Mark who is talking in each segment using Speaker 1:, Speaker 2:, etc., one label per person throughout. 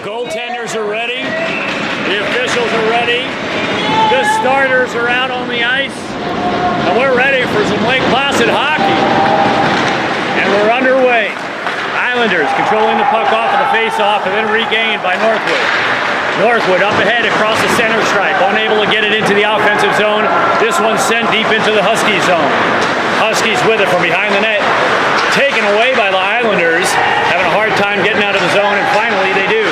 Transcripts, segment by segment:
Speaker 1: Goaltenders are ready. The officials are ready. The starters are out on the ice. And we're ready for some Lake Placid hockey. And we're underway. Islanders controlling the puck off of the face-off and then regained by Northwood. Northwood up ahead across the center stripe, unable to get it into the offensive zone. This one's sent deep into the Huskies zone. Huskies with it from behind the net. Taken away by the Islanders, having a hard time getting out of the zone, and finally they do.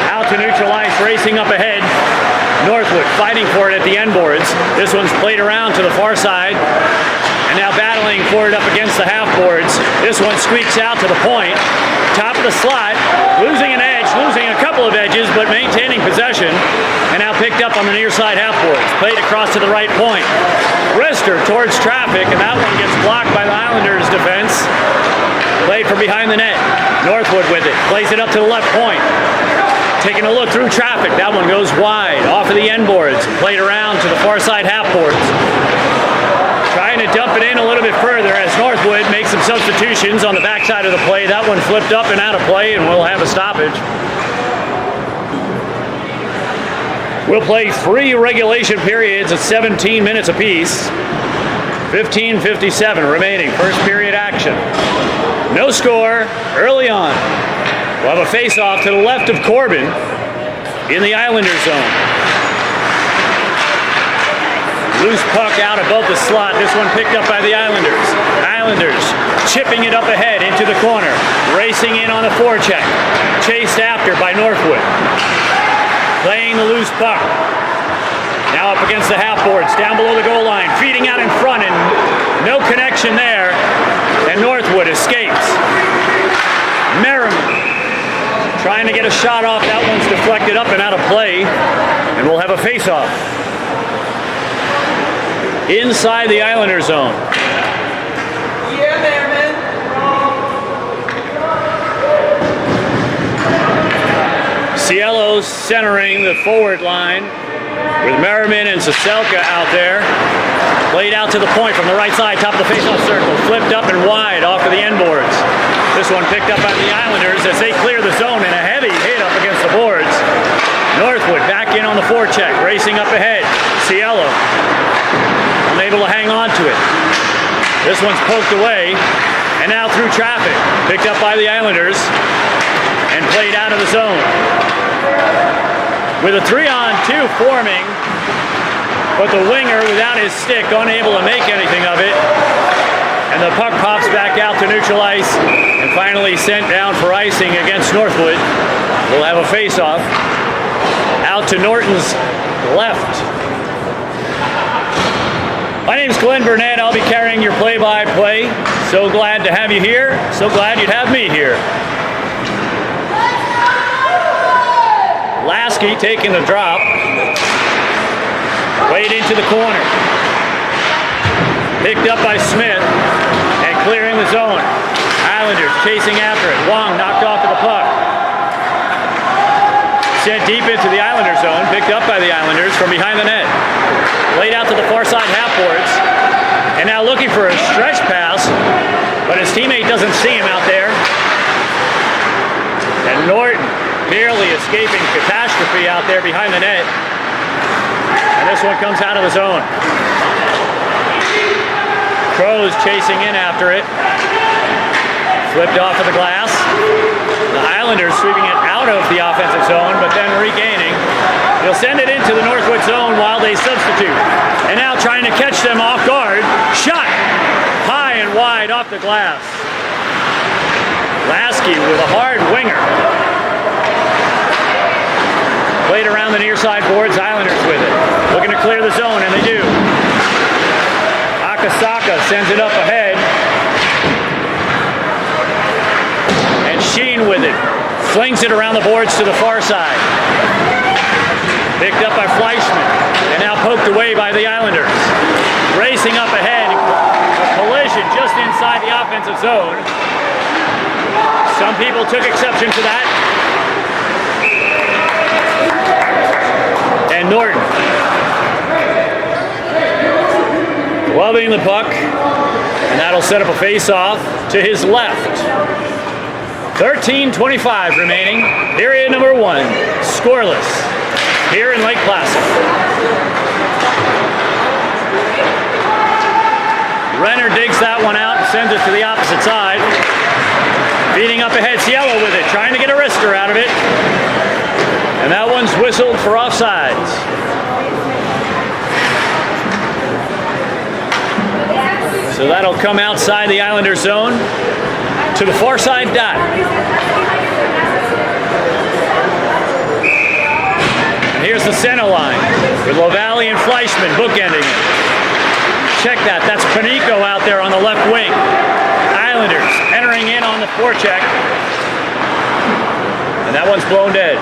Speaker 1: Out to neutral ice, racing up ahead. Northwood fighting for it at the end boards. This one's played around to the far side, and now battling for it up against the half boards. This one squeaks out to the point. Top of the slot, losing an edge, losing a couple of edges, but maintaining possession, and now picked up on the near side half boards. Played across to the right point. Wrister towards traffic, and that one gets blocked by the Islanders' defense. Played from behind the net. Northwood with it. Plays it up to the left point. Taking a look through traffic. That one goes wide. Off of the end boards. Played around to the far side half boards. Trying to dump it in a little bit further as Northwood makes some substitutions on the backside of the play. That one flipped up and out of play, and we'll have a stoppage. We'll play 3 regulation periods at 17 minutes apiece. 15:57 remaining. First period action. No score early on. We'll have a face-off to the left of Corbin in the Islanders zone. Loose puck out above the slot. This one picked up by the Islanders. Islanders chipping it up ahead into the corner. Racing in on the forecheck. Chased after by Northwood. Playing the loose puck. Now up against the half boards, down below the goal line, feeding out in front, and no connection there. And Northwood escapes. Merriman trying to get a shot off. That one's deflected up and out of play, and we'll have a face-off inside the Islander zone.
Speaker 2: Yeah, Merriman.
Speaker 1: Cielo's centering the forward line with Merriman and Saselka out there. Played out to the point from the right side, top of the face-off circle. Flipped up and wide off of the end boards. This one picked up by the Islanders as they clear the zone, and a heavy hit up against the boards. Northwood back in on the forecheck, racing up ahead. Cielo unable to hang on to it. This one's poked away, and now through traffic. Picked up by the Islanders and played out of the zone. With a 3-on-2 forming, but the winger without his stick unable to make anything of it. And the puck pops back out to neutral ice and finally sent down for icing against Northwood. We'll have a face-off out to Norton's left. My name's Glenn Burnett. I'll be carrying your play-by-play. So glad to have you here. So glad you'd have me here. Lasky taking the drop. Played into the corner. Picked up by Smith and clearing the zone. Islanders chasing after it. Wong knocked off of the puck. Sent deep into the Islander zone. Picked up by the Islanders from behind the net. Played out to the far side half boards. And now looking for a stretch pass, but his teammate doesn't see him out there. And Norton barely escaping catastrophe out there behind the net. And this one comes out of the zone. Crows chasing in after it. Flipped off of the glass. The Islanders sweeping it out of the offensive zone, but then regaining. They'll send it into the Northwood zone while they substitute. And now trying to catch them off guard. Shot high and wide off the glass. Lasky with a hard winger. Played around the near side boards, Islanders with it. Looking to clear the zone, and they do. Akasaka sends it up ahead. And Sheen with it. Flings it around the boards to the far side. Picked up by Fleischman, and now poked away by the Islanders. Racing up ahead. A collision just inside the offensive zone. Some people took exception to that. And Norton gloving the puck, and that'll set up a face-off to his left. 13:25 remaining. Period number 1. Scoreless here in Lake Placid. Renner digs that one out and sends it to the opposite side. Feeding up ahead, Cielo with it, trying to get a wrister out of it. And that one's whistled for offsides. So that'll come outside the Islander zone to the far side dot. And here's the center line with LaValle and Fleischman bookending it. Check that, that's Panico out there on the left wing. Islanders entering in on the forecheck. And that one's blown dead.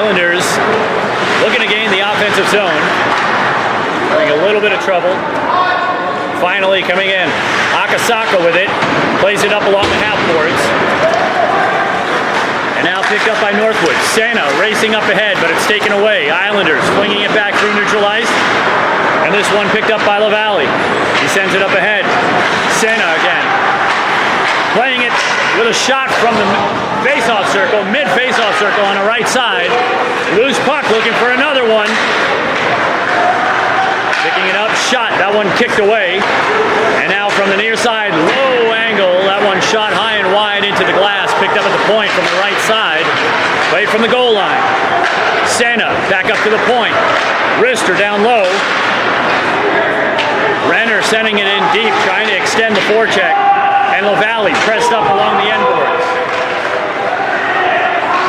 Speaker 1: Islanders looking to gain the offensive zone. Having a little bit of trouble. Finally coming in. Akasaka with it. Plays it up along the half boards. And now picked up by Northwood. Sena racing up ahead, but it's taken away. Islanders flinging it back through neutral ice. And this one picked up by LaValle. He sends it up ahead. Sena again. Playing it with a shot from the face-off circle, mid-face-off circle on the right side. Loose puck looking for another one. Picking it up, shot, that one kicked away. And now from the near side, low angle, that one shot high and wide into the glass, picked up at the point from the right side, away from the goal line. Sena back up to the point. Wrister down low. Renner sending it in deep, trying to extend the forecheck. And LaValle pressed up along the end boards.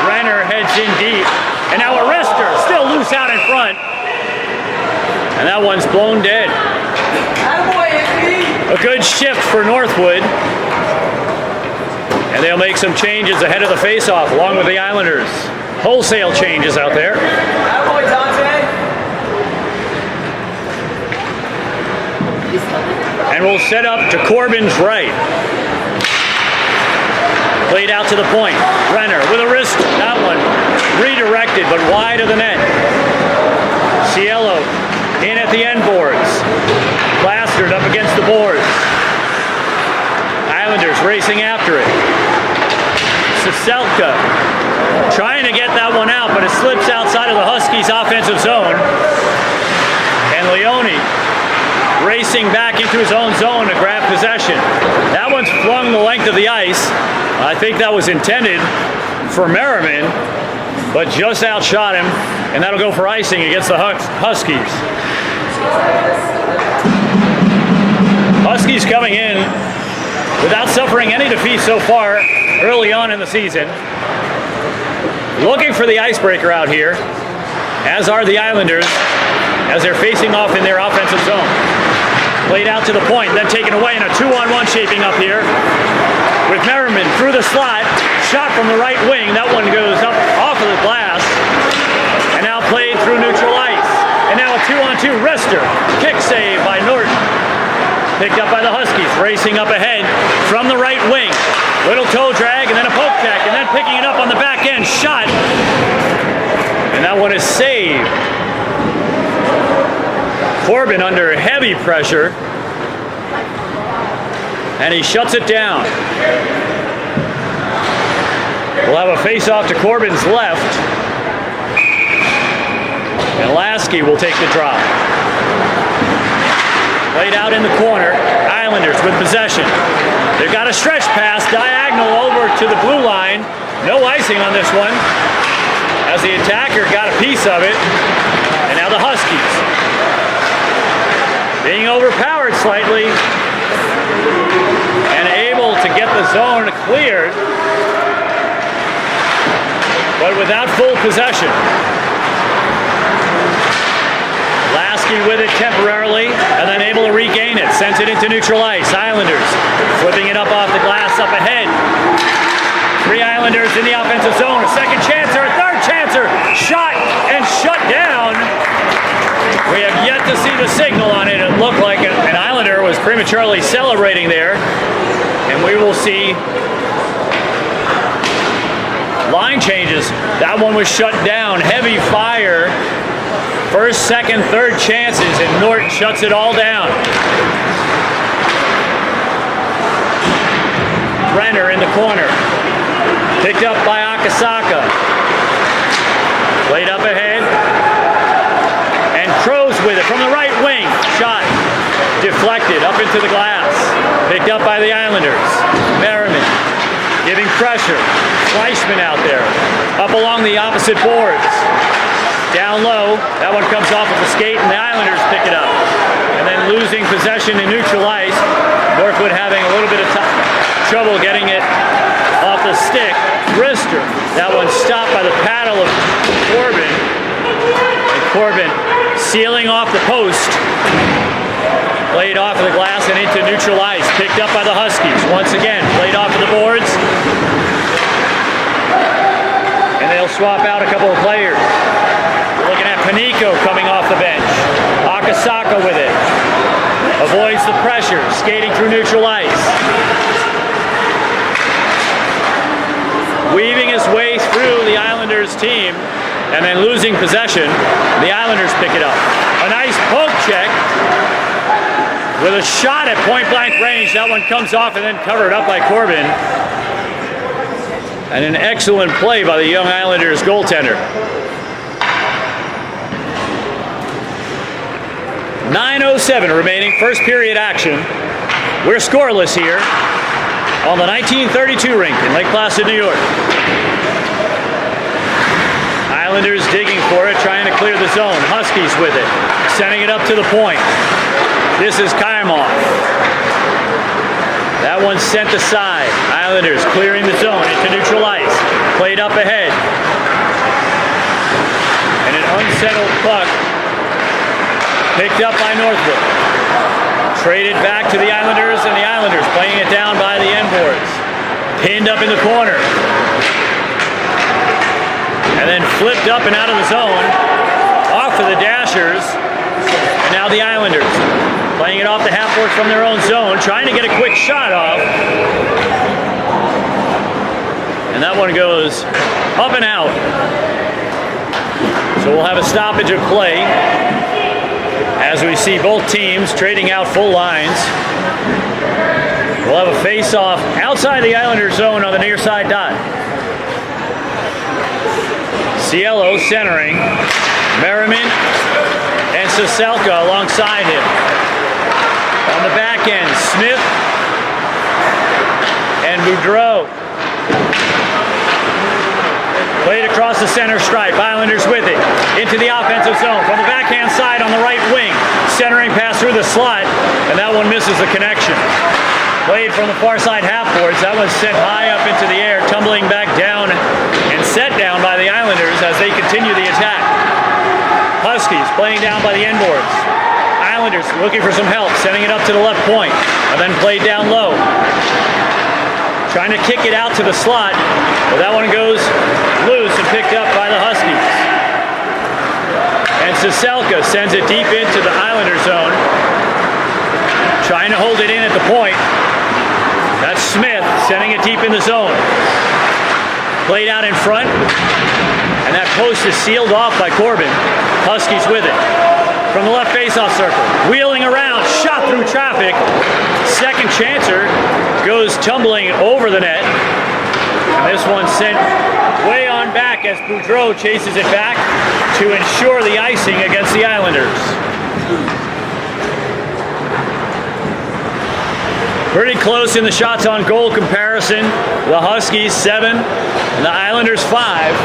Speaker 1: Renner heads in deep. And now a wrister, still loose out in front. And that one's blown dead. A good shift for Northwood. And they'll make some changes ahead of the face-off, along with the Islanders. Wholesale changes out there. And we'll set up to Corbin's right. Played out to the point. Renner with a wrist. That one redirected, but wide of the net. Cielo in at the end boards. Plastered up against the boards. Islanders racing after it. Saselka trying to get that one out, but it slips outside of the Huskies' offensive zone. And Leone racing back into his own zone to grab possession. That one's flung the length of the ice. I think that was intended for Merriman, but just outshot him, and that'll go for icing against the Huskies. Huskies coming in without suffering any defeat so far early on in the season. Looking for the icebreaker out here, as are the Islanders, as they're facing off in their offensive zone. Played out to the point, then taken away in a 2-on-1 shaping up here. With Merriman through the slot, shot from the right wing. That one goes up off of the glass. And now played through neutral ice. And now a 2-on-2 wrister. Kick save by Norton. Picked up by the Huskies, racing up ahead from the right wing. Little toe drag and then a poke check, and then picking it up on the back end. Shot. And that one is saved. Corbin under heavy pressure. And he shuts it down. We'll have a face-off to Corbin's left. And Lasky will take the drop. Played out in the corner. Islanders with possession. They've got a stretch pass diagonal over to the blue line. No icing on this one, as the attacker got a piece of it. And now the Huskies being overpowered slightly and able to get the zone cleared, but without full possession. Lasky with it temporarily, and then able to regain it. Sends it into neutral ice. Islanders flipping it up off the glass up ahead. 3 Islanders in the offensive zone. A second chancer, a third chancer. Shot and shut down. We have yet to see the signal on it. It looked like an Islander was prematurely celebrating there. And we will see line line changes. That one was shut down. Heavy fire. First, second, third chances, and Norton shuts it all down. Brenner in the corner. Picked up by Akasaka. Played up ahead. And Crow's with it from the right wing. Shot. Deflected up into the glass. Picked up by the Islanders. Merriman giving pressure. Fleischman out there. Up along the opposite boards. Down low. That one comes off of the skate and the Islanders pick it up. And then losing possession in neutral ice. Northwood having a little bit of trouble getting it off the stick. Brister. That one stopped by the paddle of Corbin. And Corbin sealing off the post. Played off of the glass and into neutral ice. Picked up by the Huskies. Once again, played off of the boards. And they'll swap out a couple of players. We're looking at Panico coming off the bench. Akasaka with it. Avoids the pressure. Skating through neutral ice. Weaving his way through the Islanders team. And then losing possession. The Islanders pick it up. A nice poke check. With a shot at point-blank range. That one comes off and then covered up by Corbin. And an excellent play by the young Islanders goaltender. 9:07 remaining, first period action. We're scoreless here on the 1932 rink in Lake Placid, New York. Islanders digging for it, trying to clear the zone. Huskies with it, sending it up to the point. This is Kaimov. That one sent aside. Islanders clearing the zone into neutral ice. Played up ahead. And an unsettled puck picked up by Northwood. Traded back to the Islanders, and the Islanders playing it down by the end boards. Pinned up in the corner. And then flipped up and out of the zone. Off of the Dashers. And now the Islanders playing it off the half-board from their own zone, trying to get a quick shot off. And that one goes up and out. So we'll have a stoppage of play as we see both teams trading out full lines. We'll have a face-off outside the Islander zone on the near side dot. Cielo centering. Merriman and Saselka alongside him. On the back end, Smith and Boudreau. Played across the center stripe. Islanders with it. Into the offensive zone. From the backhand side on the right wing. Centering pass through the slot. And that one misses the connection. Played from the far side half boards. That one sent high up into the air. Tumbling back down and set down by the Islanders as they continue the attack. Huskies playing down by the end boards. Islanders looking for some help, sending it up to the left point, and then played down low. Trying to kick it out to the slot, but that one goes loose and picked up by the Huskies. And Saselka sends it deep into the Islander zone, trying to hold it in at the point. That's Smith sending it deep in the zone. Played out in front, and that post is sealed off by Corbin. Huskies with it. From the left faceoff circle, wheeling around, shot through traffic. Second chancer goes tumbling over the net. And this one sent way on back as Boudreau chases it back to ensure the icing against the Islanders. Pretty close in the shots on goal comparison. The Huskies 7, and the Islanders 5.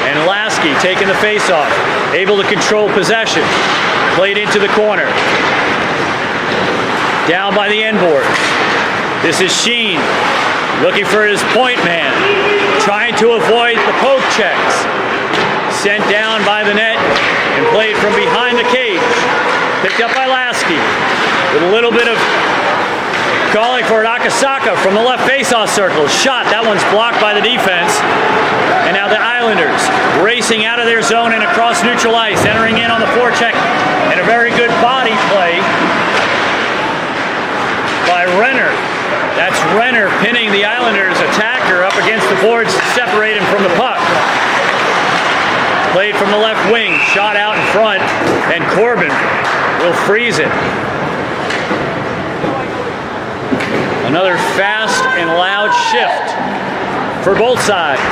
Speaker 1: And Lasky taking the face-off, able to control possession. Played into the corner. Down by the end boards. This is Sheen, looking for his point man. Trying to avoid the poke checks. Sent down by the net and played from behind the cage. Picked up by Lasky. With a little bit of calling for Akasaka from the left face-off circle. Shot, that one's blocked by the defense. And now the Islanders racing out of their zone and across neutral ice, entering in on the forecheck, and a very good body play by by Renner. That's Renner pinning the Islanders attacker up against the boards to separate him from the puck. Played from the left wing, shot out in front, and Corbin will freeze it. Another fast and loud shift for both sides.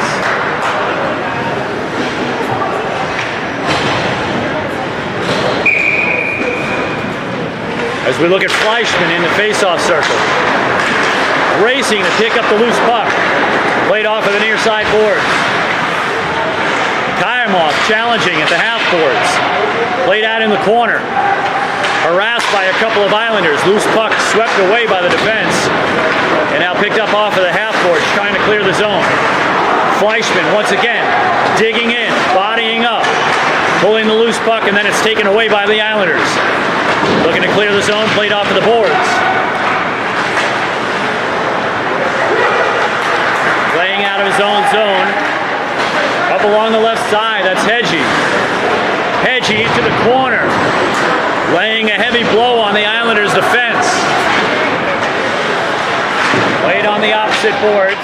Speaker 1: As we look at Fleischman in the face-off circle. Racing to pick up the loose puck. Played off of the near side boards. Kayamov challenging at the half boards. Played out in the corner. Harassed by a couple of Islanders. Loose puck swept away by the defense. And now picked up off of the half boards, trying to clear the zone. Fleischman once again digging in, bodying up, pulling the loose puck, and then it's taken away by the Islanders. Looking to clear the zone, played off of the boards. Playing out of his own zone. Up along the left side, that's Hedgie. Hedgie into the corner. Laying a heavy blow on the Islanders' defense. Played on the opposite boards.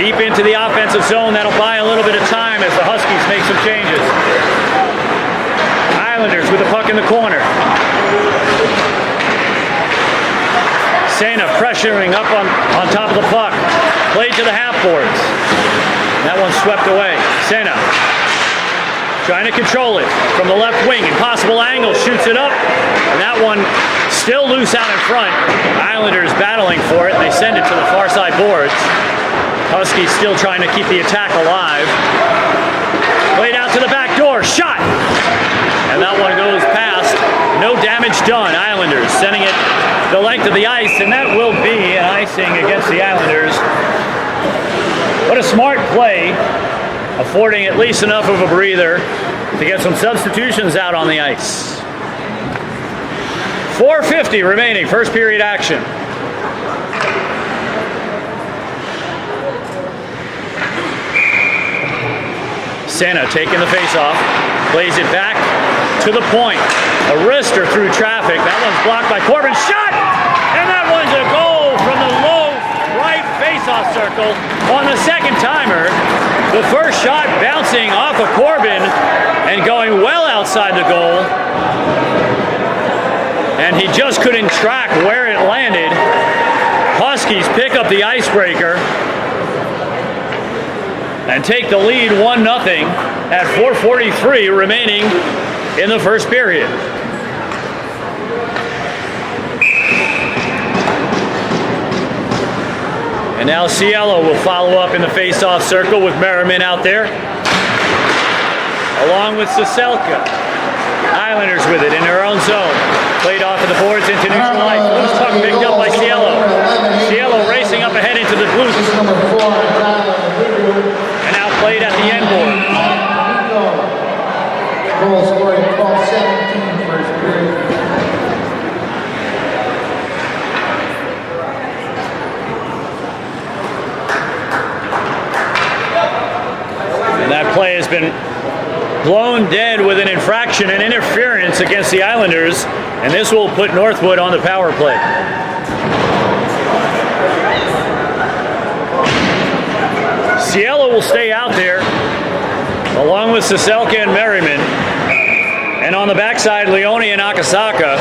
Speaker 1: Deep into the offensive zone. That'll buy a little bit of time as the Huskies make some changes. Islanders with the puck in the corner. Sena pressuring up on top of the puck. Played to the half boards. That one swept away. Sena trying to control it from the left wing. Impossible angle, shoots it up. And that one still loose out in front. Islanders battling for it. They send it to the far side boards. Huskies still trying to keep the attack alive. Played out to the back door. Shot! And that one goes past. No damage done. Islanders sending it the length of the ice, and that will be an icing against the Islanders. What a smart play, affording at least enough of a breather to get some substitutions out on the ice. 4:50 remaining, first period action. Sena taking the face-off, plays it back to the point. A wrister through traffic. That one's blocked by Corbin. Shot! And that one's a goal from the low right face-off circle on the second timer. The first shot bouncing off of Corbin and going well outside the goal. And he just couldn't track where it landed. Huskies pick up the icebreaker and take the lead 1-0 at 4:43 remaining in the first period. And now Cielo will follow up in the face-off circle with Merriman out there, along with Saselka. Islanders with it in their own zone. Played off of the boards into neutral ice. Loose puck picked up by Cielo. Cielo racing up ahead into the blue. And now played at the end board.
Speaker 3: Goal scoring 12-17 first period.
Speaker 1: And that play has been blown dead with an infraction and interference against the Islanders, and this will put Northwood on the power play. Cielo will stay out there, along with Saselka and Merriman. And on the backside, Leone and Akasaka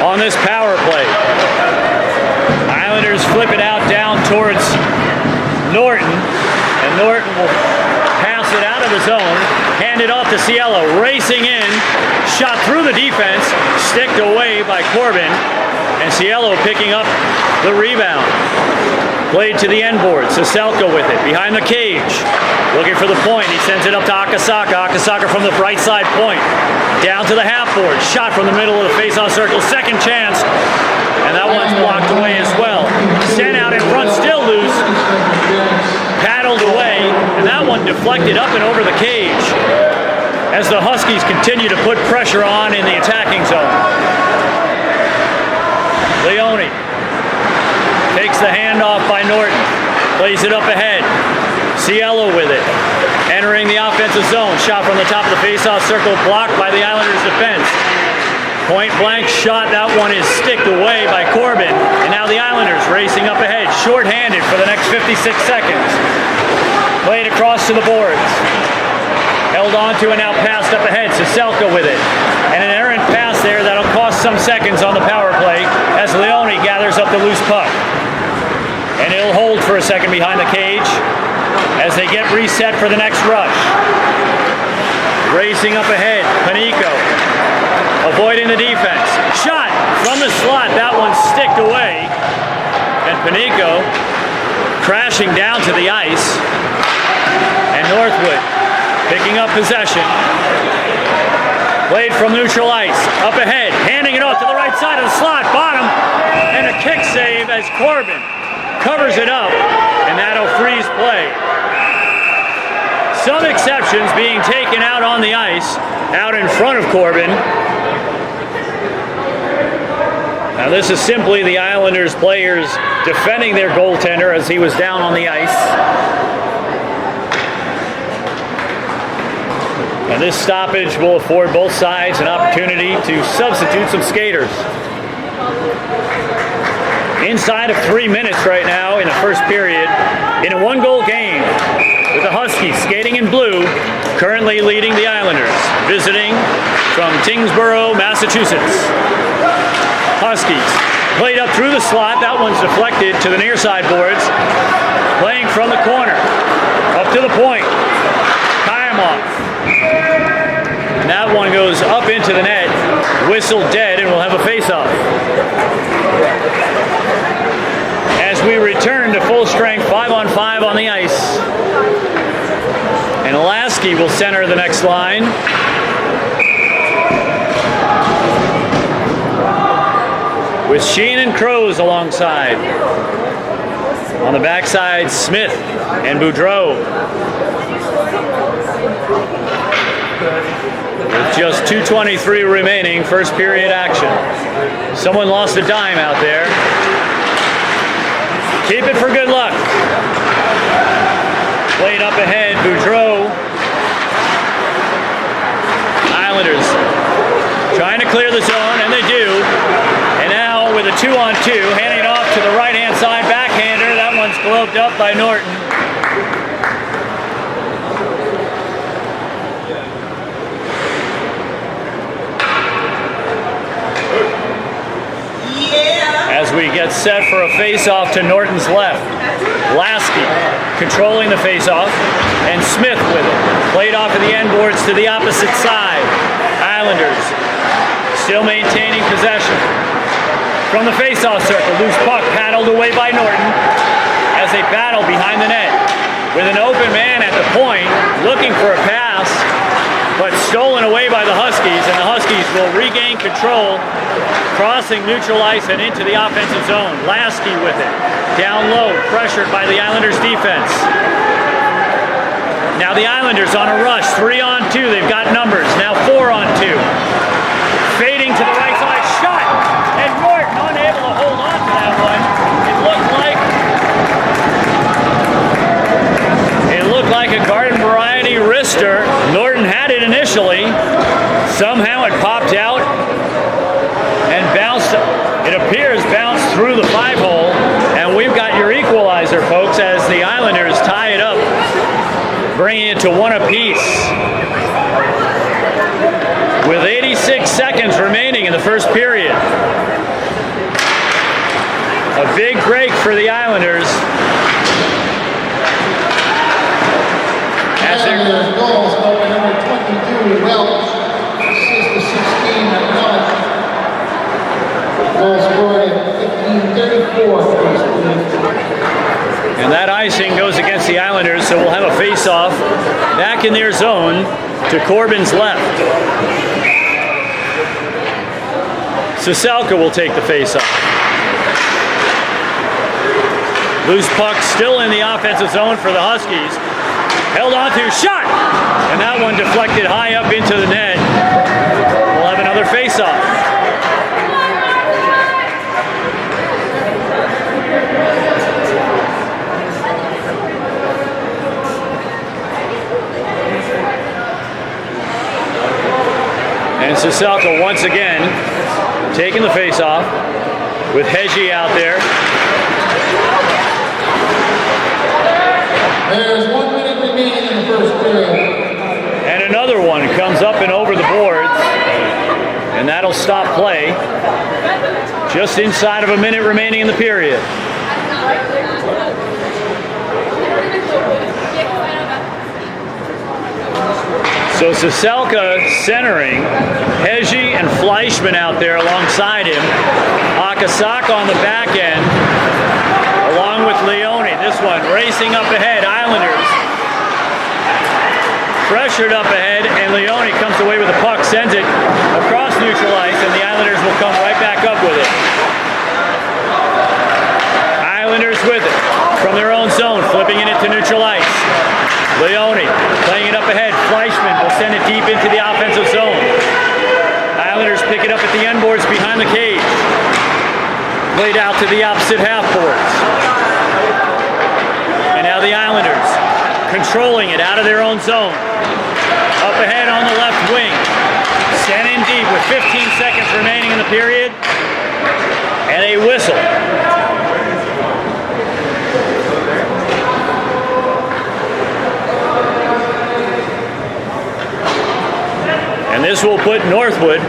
Speaker 1: on this power play. Islanders flip it out down towards Norton, and Norton will pass it out of the zone, hand it off to Cielo, racing in, shot through the defense, sticked away by Corbin, and Cielo picking up the rebound. Played to the end board, Saselka with it, behind the cage, looking for the point. He sends it up to Akasaka. Akasaka from the right side point, down to the half board, shot from the middle of the face-off circle, second chance, and that one's blocked away as well. Sent out in front, still loose, paddled away, and that one deflected up and over the cage as the Huskies continue to put pressure on in the attacking zone. Leone takes the handoff by Norton, plays it up ahead. Cielo with it, entering the offensive zone. Shot from the top of the face-off circle, blocked by the Islanders' defense. Point blank shot, that one is sticked away by Corbin. short-handed for the next 56 seconds. Played across to the boards. Held on to and now passed up ahead. Siselka with it. And an errant pass there that'll cost some seconds on the power play as Leone gathers up the loose puck. And it'll hold for a second behind the cage as they get reset for the next rush. Racing up ahead, Panico avoiding the defense. Shot from the slot, that one sticked away. And Panico crashing down to the ice. And Northwood picking up possession. Played from neutral ice, up ahead, handing it off to the right side of the slot, bottom, and a kick save as Corbin covers it up, and that'll freeze play. Some exceptions being taken out on the ice, out in front of Corbin. Now this is simply the Islanders players defending their goaltender as he was down on the ice. And this stoppage will afford both sides an opportunity to substitute some skaters. Inside of 3 minutes right now in the first period in a one-goal game, with the Huskies skating in blue, currently leading the Islanders, visiting from Tyngsboro, Massachusetts. Huskies played up through the slot. That one's deflected to the near side boards. Playing from the corner, up to the point. Kayamov. And that one goes up into the net, whistled dead, and we'll have a face-off. As we return to full strength, 5-on-5 on the ice. And Lasky will center the next line. With Sheen and Crows alongside. On the backside, Smith and Boudreau. With just 2:23 remaining, first period action. Someone lost a dime out there. Keep it for good luck. Played up ahead, Boudreau. Islanders trying to clear the zone, and they do. And now with a 2-on-2, handing it off to the right-hand side backhander. That one's gloved up by Norton. As we get set for a face-off to Norton's left. Lasky controlling the face-off, and Smith with it. Played off of the end boards to the opposite side. Islanders still maintaining possession. From the face-off circle, loose puck paddled away by Norton as they battle behind the net. With an open man at the point, looking for a pass, but stolen away by the Huskies, and the Huskies will regain control, crossing neutral ice and into the offensive zone. Lasky with it. Down low, pressured by the Islanders defense. Now the Islanders on a rush, 3-on-2, they've got numbers. Now 4-on-2. Fading to the right side, shot! And Norton unable to hold on to that one. It looked like a garden variety wrister. Norton had it initially. Somehow it popped out and bounced, it appears bounced through the 5-hole, and we've got your equalizer, folks, as the Islanders tie it up, bringing it to 1 apiece. With 86 seconds remaining in the first period. A big break for the Islanders.
Speaker 3: Islanders goals go to number 22, Welch, assist to 16, McCullough. Goal scored at 15:34 first period.
Speaker 1: And that icing goes against the Islanders, so we'll have a face-off back in their zone to Corbin's left. Siselka will take the face-off. Loose puck still in the offensive zone for the Huskies. Held on to, shot! And that one deflected high up into the net. We'll have another face-off. And Siselka once again taking the face-off with Heggie out there.
Speaker 3: There's 1 minute remaining in the first period.
Speaker 1: And another one comes up and over the boards, and that'll stop play. Just inside of a minute remaining in the period. So Saselka centering, Hegyi and Fleischman out there alongside him. Akasaka on the back end, along with Leone. This one racing up ahead, Islanders. Pressured up ahead, and Leone comes away with the puck, sends it across neutral ice, and the Islanders will come right back up with it. Islanders with it from their own zone, flipping it into neutral ice. Leone playing it up ahead. Fleischman will send it deep into the offensive zone. Islanders pick it up at the end boards behind the cage. Played out to the opposite half boards. And now the Islanders controlling it out of their own zone. Up ahead on the left wing. Sent in deep with 15 seconds remaining in the period. And a whistle. And this will put Northwood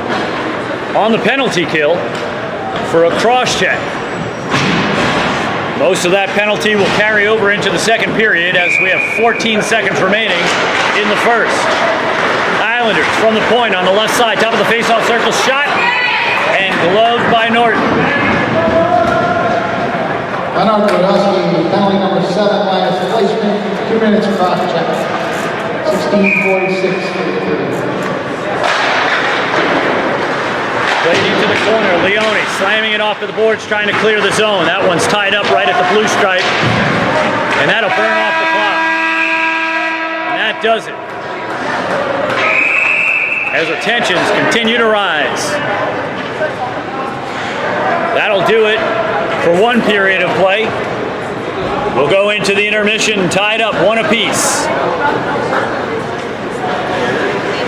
Speaker 1: on the penalty kill for a cross check. Most of that penalty will carry over into the second period as we have 14 seconds remaining in the first. Islanders from the point on the left side, top of the faceoff circle, shot, and gloved by Norton.
Speaker 3: Leonard Rodowski, penalty number 7 minus placement, 2 minutes cross check. 16:46.
Speaker 1: Played into the corner, Leone slamming it off to the boards, trying to clear the zone. That one's tied up right at the blue stripe, and that'll burn off the clock. And that does it. As the tensions continue to rise. That'll do it for one period of play. We'll go into the intermission tied up 1 apiece.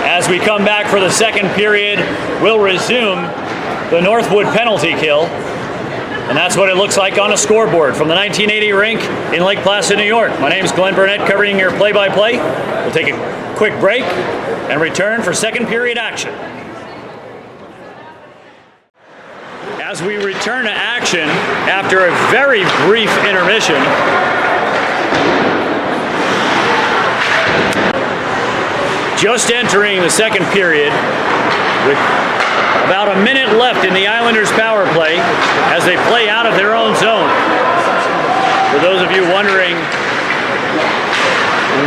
Speaker 1: As we come back for the second period, we'll resume the Northwood penalty kill. And that's what it looks like on a scoreboard from the 1980 rink in Lake Placid, New York. My name is Glenn Burnett, covering your play-by-play. We'll take a quick break and return for second period action. As we return to action after a very brief intermission, just entering the second period with about a minute left in the Islanders' power play as they play out of their own zone. For those of you wondering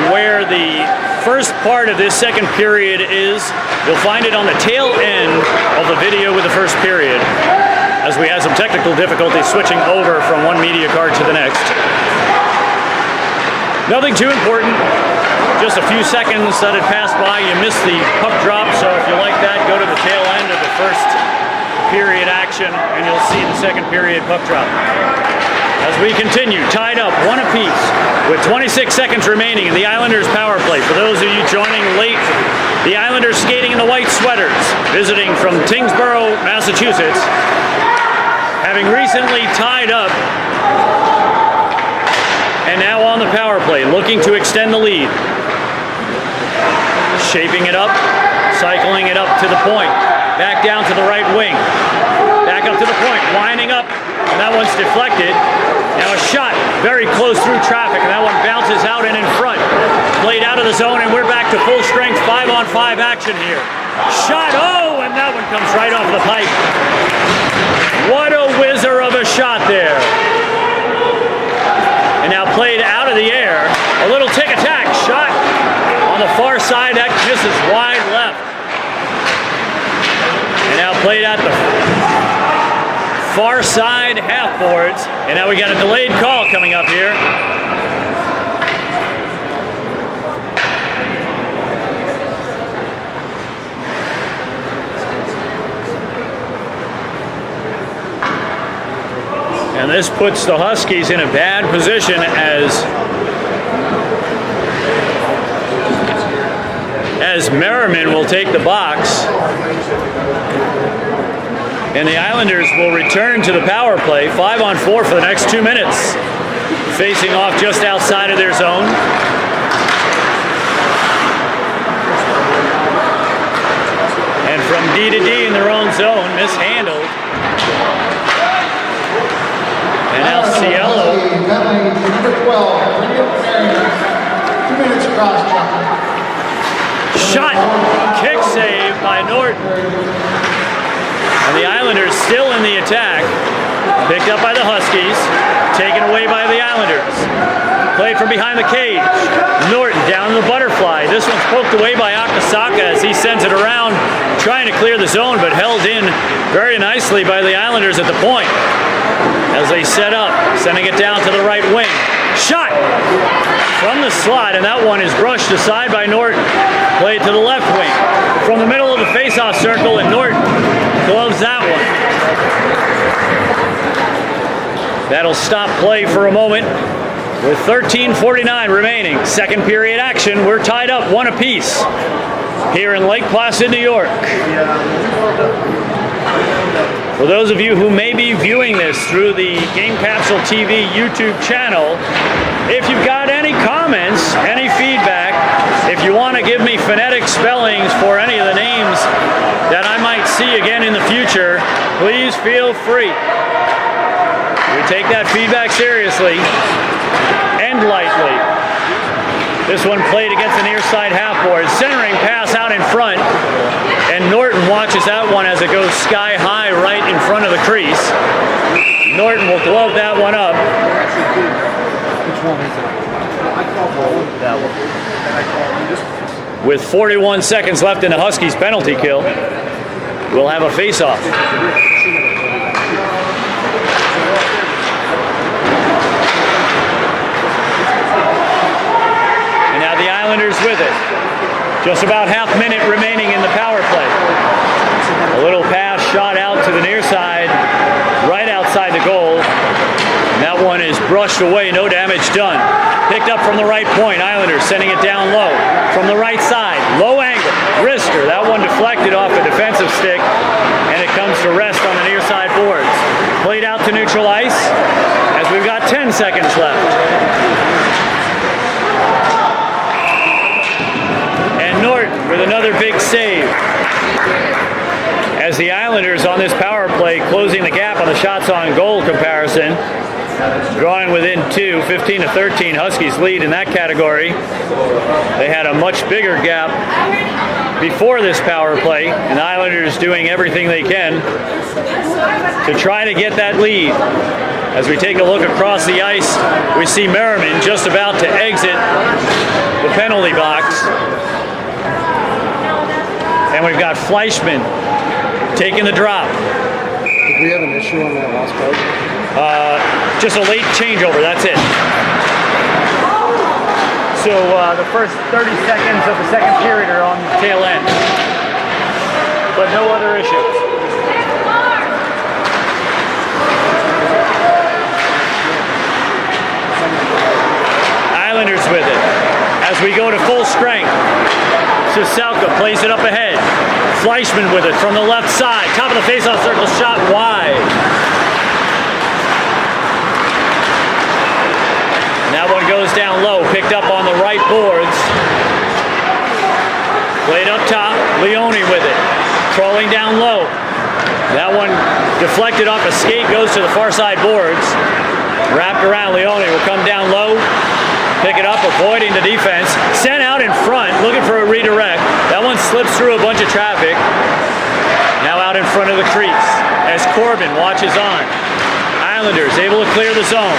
Speaker 1: where the first part of this second period is, you'll find it on the tail end of the video with the first period, as we had some technical difficulties switching over from one media card to the next. Nothing too important. Just a few seconds that had passed by. You missed the puck drop, so if you like that, go to the tail end of the first period action, and you'll see the second period puck drop. As we continue, tied up 1 apiece, with 26 seconds remaining in the Islanders' power play. For those of you joining late, the Islanders skating in the white sweaters, visiting from Tingsboro, Massachusetts, having recently tied up, and now on the power play, looking to extend the lead. Shaping it up, cycling it up to the point, back down to the right wing, back up to the point, winding up, and that one's deflected. Now a shot very close through traffic, and that one bounces out and in front. Played out of the zone, and we're back to full strength 5-on-5 action here. Shot, oh, and that one comes right off the pipe. What a whizzer of a shot there. And now played out of the air, a little tick-attack shot. On the far side, that misses wide left. And now played at the far side half boards. And now we got a delayed call coming up here. And this puts the Huskies in a bad position as Merriman will take the box. And the Islanders will return to the power play, 5-on-4 for the next 2 minutes. facing off just outside of their zone. And from D to D in their own zone, mishandled. And now Cielo.
Speaker 3: Number 12, 2 minutes cross check.
Speaker 1: Shot, kick save by Norton. And the Islanders still in the attack. Picked up by the Huskies, taken away by the Islanders. Played from behind the cage. Norton down to the butterfly. This one's poked away by Akasaka as he sends it around, trying to clear the zone, but held in very nicely by the Islanders at the point. As they set up, sending it down to the right wing. Shot from the slot, and that one is brushed aside by Norton. Played to the left wing. From the middle of the face-off circle, and Norton gloves that one. That'll stop play for a moment with 13:49 remaining. Second period action. We're tied up 1 apiece here in Lake Placid, New York. For those of you who may be viewing this through the Game Capsule TV YouTube channel, if you've got any comments, any feedback, if you want to give me phonetic spellings for any of the names that I might see again in the future, please feel free. We take that feedback seriously and lightly. This one played against the near side half board. Centering pass out in front. And Norton watches that one as it goes sky high right in front of the crease. Norton will glove that one up.
Speaker 4: Which one is it? I call that one.
Speaker 1: With 41 seconds left in the Huskies' penalty kill, we'll have a face-off. And now the Islanders with it. Just about half minute remaining in the power play. A little pass shot out to the near side, right outside the goal. And that one is brushed away, no damage done. Picked up from the right point, Islanders sending it down low. From the right side, low angle, wrister. That one deflected off a defensive stick, and it comes to rest on the near side boards. Played out to neutral ice, as we've got 10 seconds left. With another big save. As the Islanders on this power play closing the gap on the shots on goal comparison, drawing within 2, 15-13. Huskies lead in that category. They had a much bigger gap before this power play, and the Islanders doing everything they can to try to get that lead. As we take a look across the ice, we see Merriman just about to exit the penalty box. And we've got Fleischman taking the drop.
Speaker 4: Did we have an issue on that last part?
Speaker 1: Just a late changeover, that's it. So the first 30 seconds of the second period are on the tail end. But no other issues. Islanders with it. As we go to full strength. Selka plays it up ahead. Fleischman with it from the left side. Top of the faceoff circle, shot wide. And that one goes down low, picked up on the right boards. Played up top, Leone with it. Crawling down low. That one deflected off a skate, goes to the far side boards. Wrapped around, Leone will come down low. Pick it up, avoiding the defense. Sent out in front, looking for a redirect. That one slips through a bunch of traffic. Now out in front of the crease as Corbin watches on. Islanders able to clear the zone.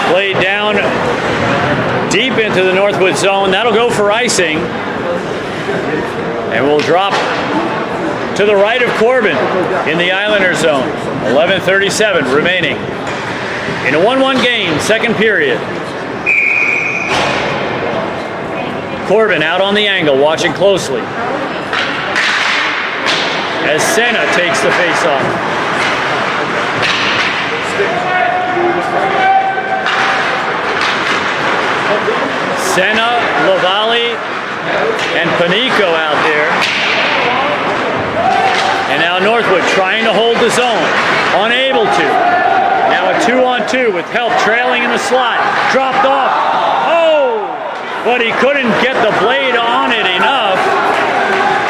Speaker 1: Played down deep into the Northwood zone. That'll go for icing. And we'll drop to the right of Corbin in the Islander zone. 11:37 remaining in a 1-1 game, second period. Corbin out on the angle, watching closely. As Senna takes the face-off. Senna, Lavallee, and Panico out there. And now Northwood trying to hold the zone. Unable to. Now a 2-on-2 with help trailing in the slot. Dropped off. Oh! But he couldn't get the blade on it enough.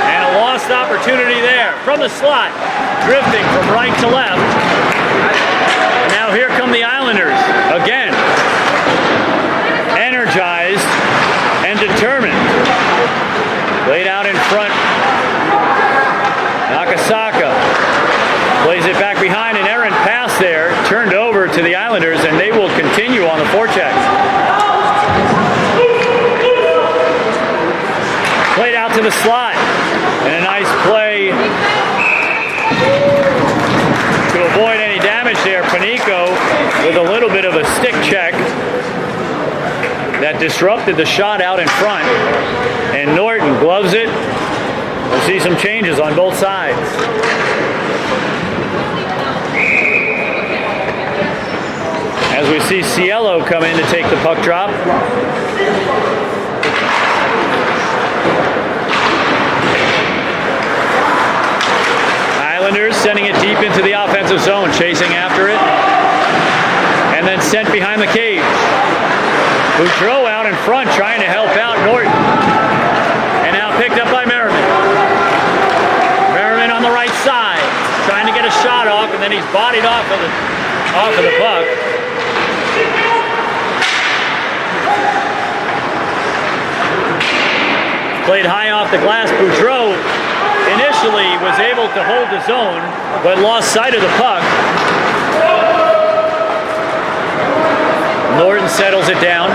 Speaker 1: And a lost opportunity there. From the slot. Drifting from right to left. Now here come the Islanders. Again. Energized and determined. Laid out in front. Nakasaka plays it back behind. An errant pass there. Turned over to the Islanders, and they will continue on the forecheck. Played out to the slot. And a nice play to avoid any damage there. Panico with a little bit of a stick check that disrupted the shot out in front. And Norton gloves it. We'll see some changes on both sides. As we see Cielo come in to take the puck drop. Islanders sending it deep into the offensive zone, chasing after it. And then sent behind the cage. Boudreau out in front trying to help out Norton. And now picked up by Merriman. Merriman on the right side, trying to get a shot off, and then he's bodied off of the puck. Played high off the glass. Boudreau initially was able to hold his own, but lost sight of the puck. Norton settles it down.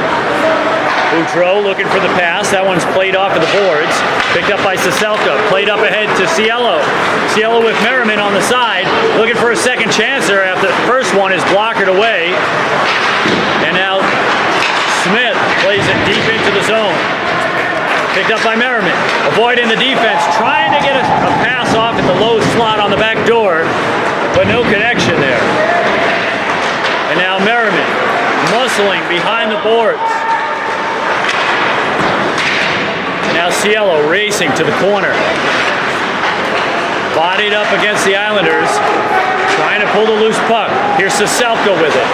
Speaker 1: Boudreau looking for the pass. That one's played off of the boards. Picked up by Saselka. Played up ahead to Cielo. Cielo with Merriman on the side. Looking for a second chancer after the first one is blockered away. And now Smith plays it deep into the zone. Picked up by Merriman. Avoiding the defense. Trying to get a pass off at the low slot on the back door. But no connection there. And now Merriman muscling behind the boards. Now Cielo racing to the corner. Bodied up against the Islanders. Trying to pull the loose puck. Here's Saselka with it.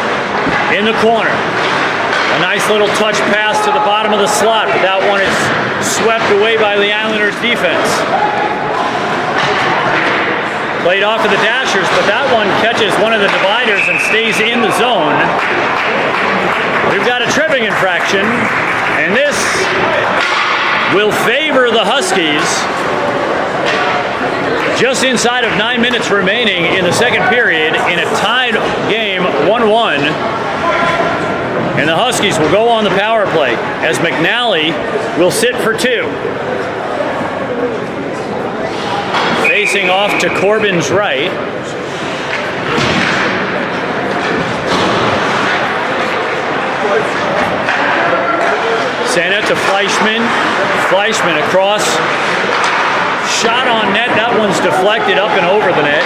Speaker 1: In the corner. A nice little touch pass to the bottom of the slot, but that one is swept away by the Islanders defense. Played off of the Dashers, but that one catches one of the dividers and stays in the zone. We've got a tripping infraction, and this will favor the Huskies. Just inside of 9 minutes remaining in the second period in a tied game, 1-1. And the Huskies will go on the power play as McNally will sit for 2. Facing off to Corbin's right. Sent it to Fleischman. Fleischman across. Shot on net. That one's deflected up and over the net.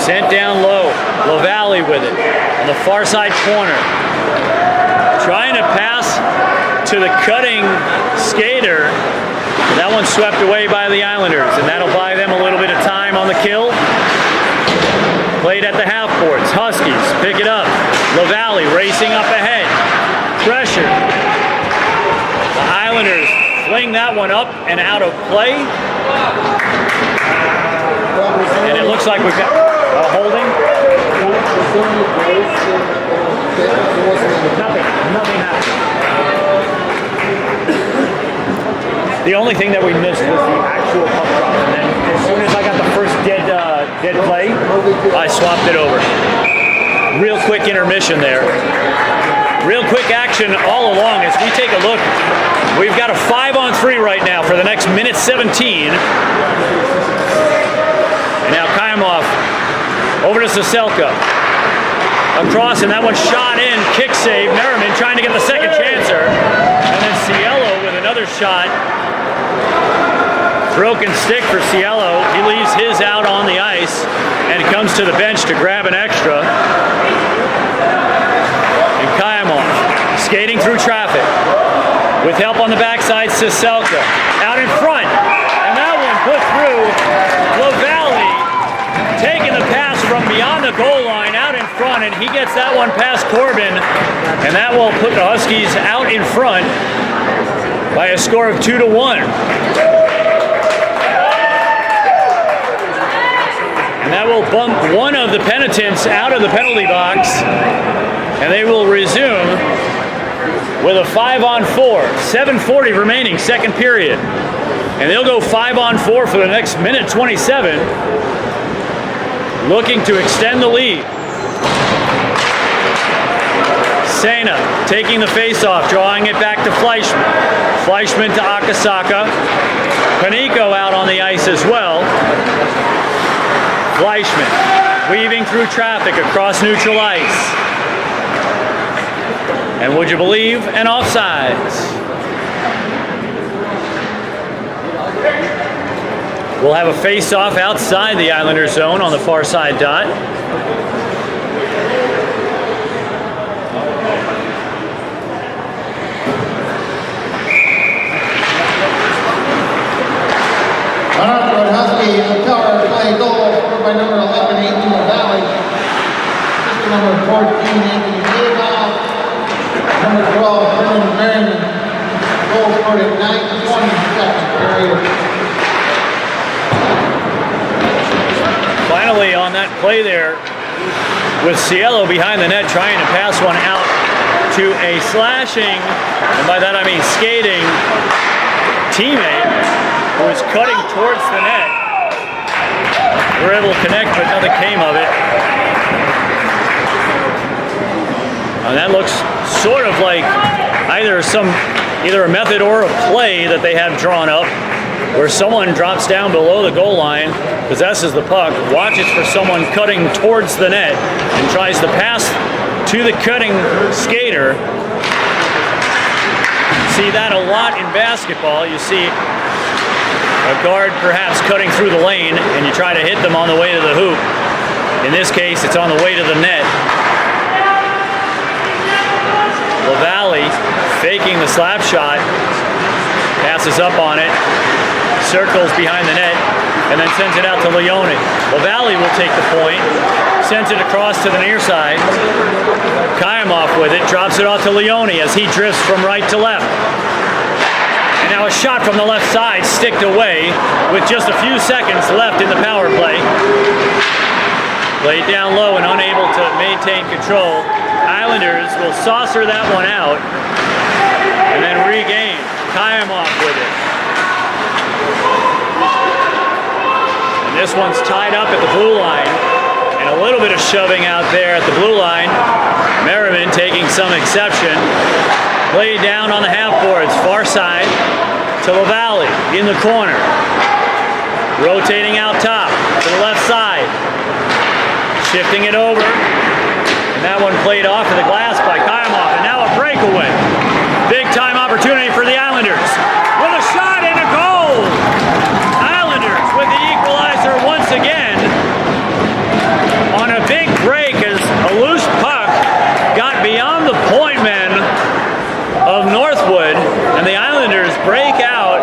Speaker 1: Sent down low. LaValle with it on the far side corner. Trying to pass to the cutting skater. That one's swept away by the Islanders, and that'll buy them a little bit of time on the kill. Played at the half boards. Huskies pick it up. LaValle racing up ahead. Pressure. The Islanders fling that one up and out of play. And it looks like we've got a holding. Nothing happened. The only thing that we missed was the actual puck drop. And then as soon as I got the first dead play, I swapped it over. Real quick intermission there. Real quick action all along as we take a look. We've got a 5-on-3 right now for the next minute 17. And now Kayamov over to Saselka. Across, and that one shot in. Kick save. Merriman trying to get the second chancer. And then Cielo with another shot. Broken stick for Cielo. He leaves his out on the ice and comes to the bench to grab an extra. And Kayamov skating through traffic. with help on the backside, Siselka. Out in front, and that one put through. LaValle taking the pass from beyond the goal line out in front, and he gets that one past Corbin, and that will put the Huskies out in front by a score of 2-1. And that will bump one of the penitents out of the penalty box, and they will resume with a 5-on-4. 7:40 remaining, second period. And they'll go 5-on-4 for the next minute 27, looking to extend the lead. Sena taking the face-off, drawing it back to Fleischman. Fleischman to Akasaka. Panico out on the ice as well. Fleischman weaving through traffic across neutral ice. And would you believe, an offsides. We'll have a face-off outside the Islander zone on the far side dot.
Speaker 3: Northwood Husky, Tower play goal, scored by number 11, Anthony LaValle. Assistant number 14, Anthony Daval. Number 12, Vernon Merriman. Goal scored at 9:20, second period.
Speaker 1: Finally on that play there, with Cielo behind the net trying to pass one out to a slashing, and by that I mean skating, teammate who was cutting towards the net. We were able to connect, but nothing came of it. And that looks sort of like either a method or a play that they have drawn up, where someone drops down below the goal line, possesses the puck, watches for someone cutting towards the net, and tries to pass to the cutting skater. See that a lot in basketball. You see a guard perhaps cutting through the lane, and you try to hit them on the way to the hoop. In this case, it's on the way to the net. LaValle faking the slap shot, passes up on it, circles behind the net, and then sends it out to Leone. LaValle will take the point, sends it across to the near side. Kayamov with it, drops it off to Leone as he drifts from right to left. And now a shot from the left side, sticked away with just a few seconds left in the power play. Laid down low and unable to maintain control. Islanders will saucer that one out and then regain. Kayamov with it. And this one's tied up at the blue line, and a little bit of shoving out there at the blue line. Merriman taking some exception. Laid down on the half boards, far side to LaValle in the corner. Rotating out top to the left side. Shifting it over. And that one played off of the glass by Kayamov, and now a breakaway. Big time opportunity for the Islanders. With a shot and a goal! Islanders with the equalizer once again. On a big break as a loose puck got beyond the point men of Northwood, and the Islanders break out,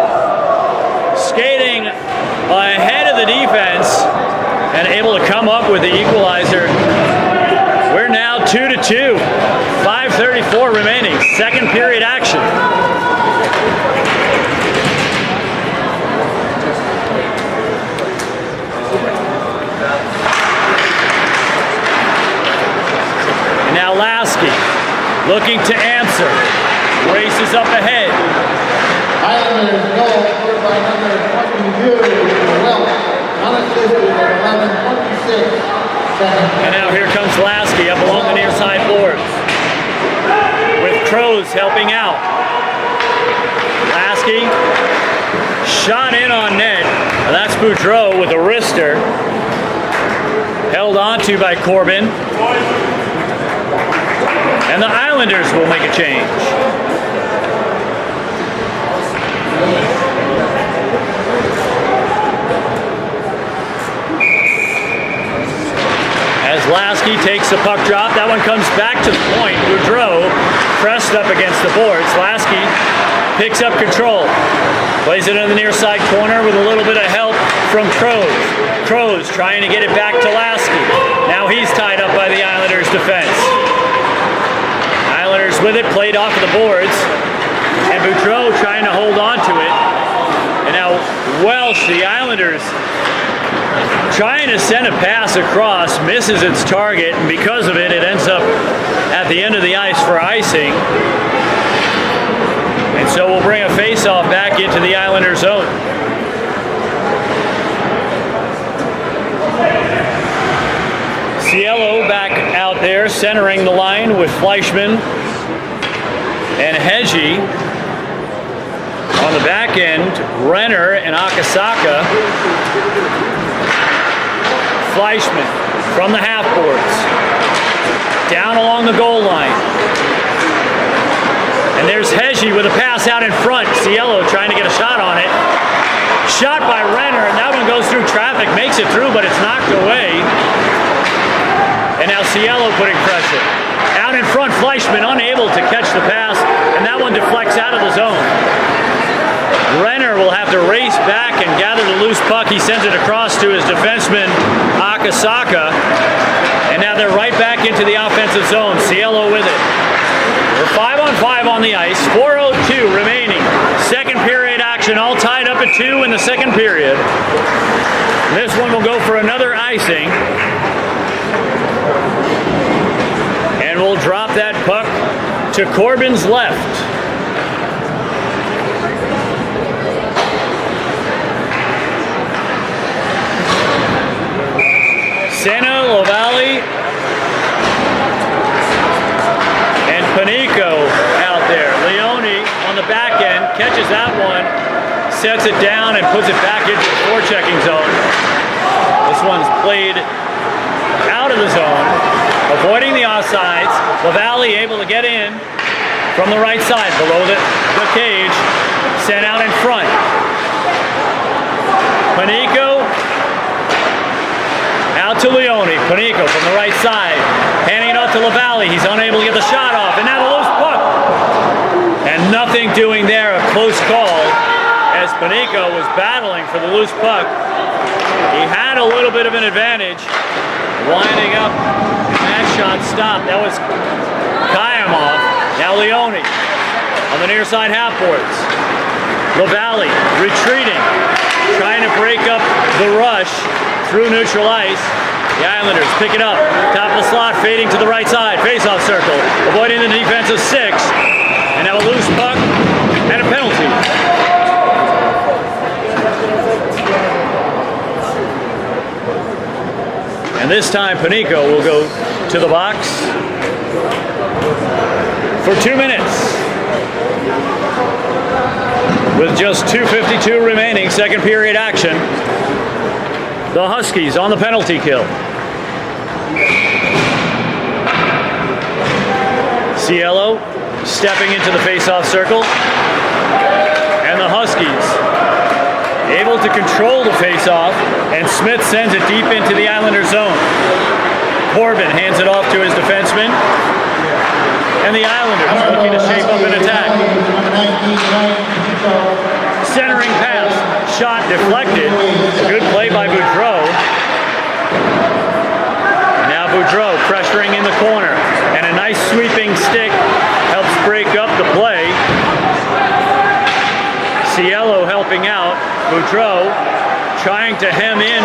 Speaker 1: skating ahead of the defense and able to come up with the equalizer. We're now 2-2, 5:34 remaining, second period action. And now Lasky looking to answer, races up ahead.
Speaker 3: Islanders goal scored by number 22, Welch. Unassisted at 11:26.
Speaker 1: And now here comes Lasky up along the near side boards, with Crows helping out. Lasky shot in on net. And that's Boudreau with a wrister. Held onto by Corbin. And the Islanders will make a change. As Lasky takes the puck drop, that one comes back to the point. Boudreau pressed up against the boards. Lasky picks up control. Plays it in the near side corner with a little bit of help from Crows. Crows trying to get it back to Lasky. Now he's tied up by the Islanders defense. Islanders with it, played off of the boards. And Boudreau trying to hold on to it. And now Welsh, the Islanders, trying to send a pass across, misses its target, and because of it, it ends up at the end of the ice for icing. And so we'll bring a face-off back into the Islander zone. Cielo back out there, centering the line with Fleischman and Hedgie. On the back end, Renner and Akasaka. Fleischman from the half boards. Down along the goal line. And there's Hedgie with a pass out in front. Cielo trying to get a shot on it. Shot by Renner, and that one goes through traffic, makes it through, but it's knocked away. And now Cielo putting pressure. Out in front, Fleischman unable to catch the pass, and that one deflects out of the zone. Renner will have to race back and gather the loose puck. He sends it across to his defenseman, Akasaka. And now they're right back into the offensive zone. Cielo with it. We're 5-on-5 on the ice. 4:02 remaining. Second period action, all tied up at 2 in the second period. This one will go for another icing. And we'll drop that puck to Corbin's left. Senna, Lavallee, and Panico out there. Leone on the back end, catches that one, sets it down and puts it back into the forechecking zone. This one's played out of the zone, avoiding the offsides. Lavallee able to get in from the right side, below the cage, sent out in front. Panico out to Leone. Panico from the right side, handing it off to Lavallee. He's unable to get the shot off, and now the loose puck. And nothing doing there, a close call, as Panico was battling for the loose puck. He had a little bit of an advantage, winding up. That shot stopped. That was Kayamov. Now Leone on the near side half boards. Lavallee retreating, trying to break up the rush through neutral ice. The Islanders pick it up, top of the slot, fading to the right side, face-off circle, avoiding the defensive 6, and now a loose puck and a penalty. And this time Panico will go to the box for 2 minutes. With just 2:52 remaining, second period action. The Huskies on the penalty kill. Cielo stepping into the face-off circle. And the Huskies able to control the face-off, and Smith sends it deep into the Islander zone. Corbin hands it off to his defenseman. And the Islanders looking to shape up an attack. Centering pass, shot deflected. Good play by Boudreau. Now Boudreau pressuring in the corner, and a nice sweeping stick helps break up the play. Cielo helping out. Boudreau trying to hem in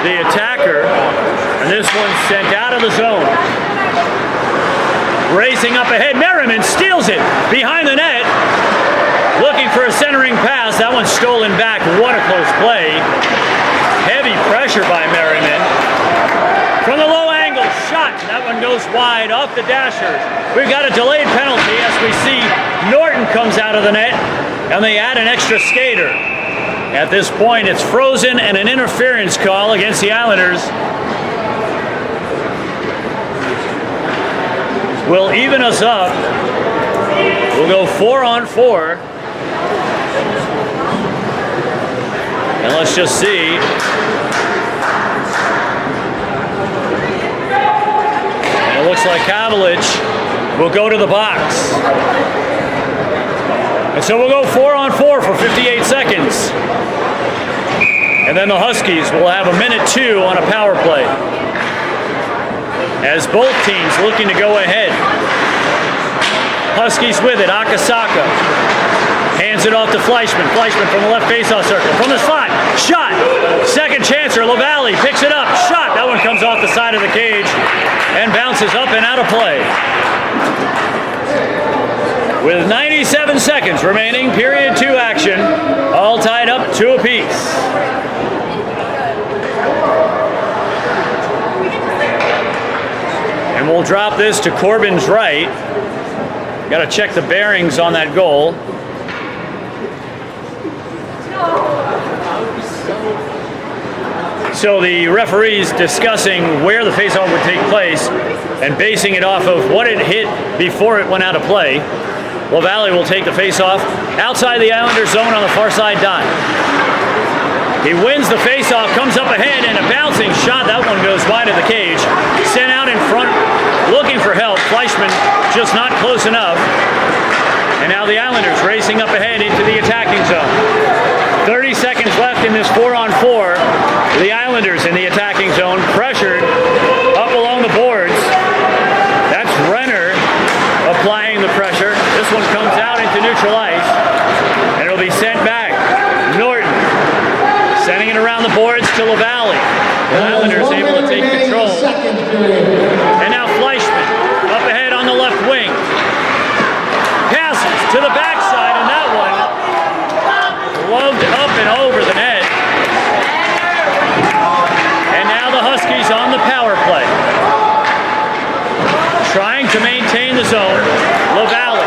Speaker 1: the attacker, and this one's sent out of the zone. Racing up ahead, Merriman steals it behind the net. Looking for a centering pass. That one's stolen back. What a close play. Heavy pressure by Merriman. From the low angle, shot. That one goes wide off the dashers. We've got a delayed penalty as we see Norton comes out of the net, and they add an extra skater. At this point, it's frozen and an interference call against the Islanders. Will even us up. We'll go 4-on-4. And let's just see. And it looks like Kavalich will go to the box. And so we'll go 4-on-4 for 58 seconds. And then the Huskies will have a minute 2 on a power play. As both teams looking to go ahead. Huskies with it, Akasaka. Hands it off to Fleischman. Fleischman from the left faceoff circle. From the slot, shot. Second chancer, LaValle picks it up, shot. That one comes off the side of the cage and bounces up and out of play. With 97 seconds remaining, period 2 action, all tied up 2 apiece. And we'll drop this to Corbin's right. Got to check the bearings on that goal. So the referee's discussing where the faceoff would take place and basing it off of what it hit before it went out of play. LaValle will take the faceoff outside the Islanders zone on the far side dot. He wins the faceoff, comes up ahead, and a bouncing shot. That one goes wide of the cage. Sent out in front, looking for help. Fleischman just not close enough. And now the Islanders racing up ahead into the attacking zone. 30 seconds left in this 4-on-4. The Islanders in the attacking zone, pressured up along the boards. That's Renner applying the pressure. This one comes out into neutral ice, and it'll be sent back. Norton sending it around the boards to LaValle. The Islanders able to take control. And now Fleischman up ahead on the left wing. Passes to the backside, and that one gloved up and over the net. And now the Huskies on the power play. Trying to maintain the zone. LaValle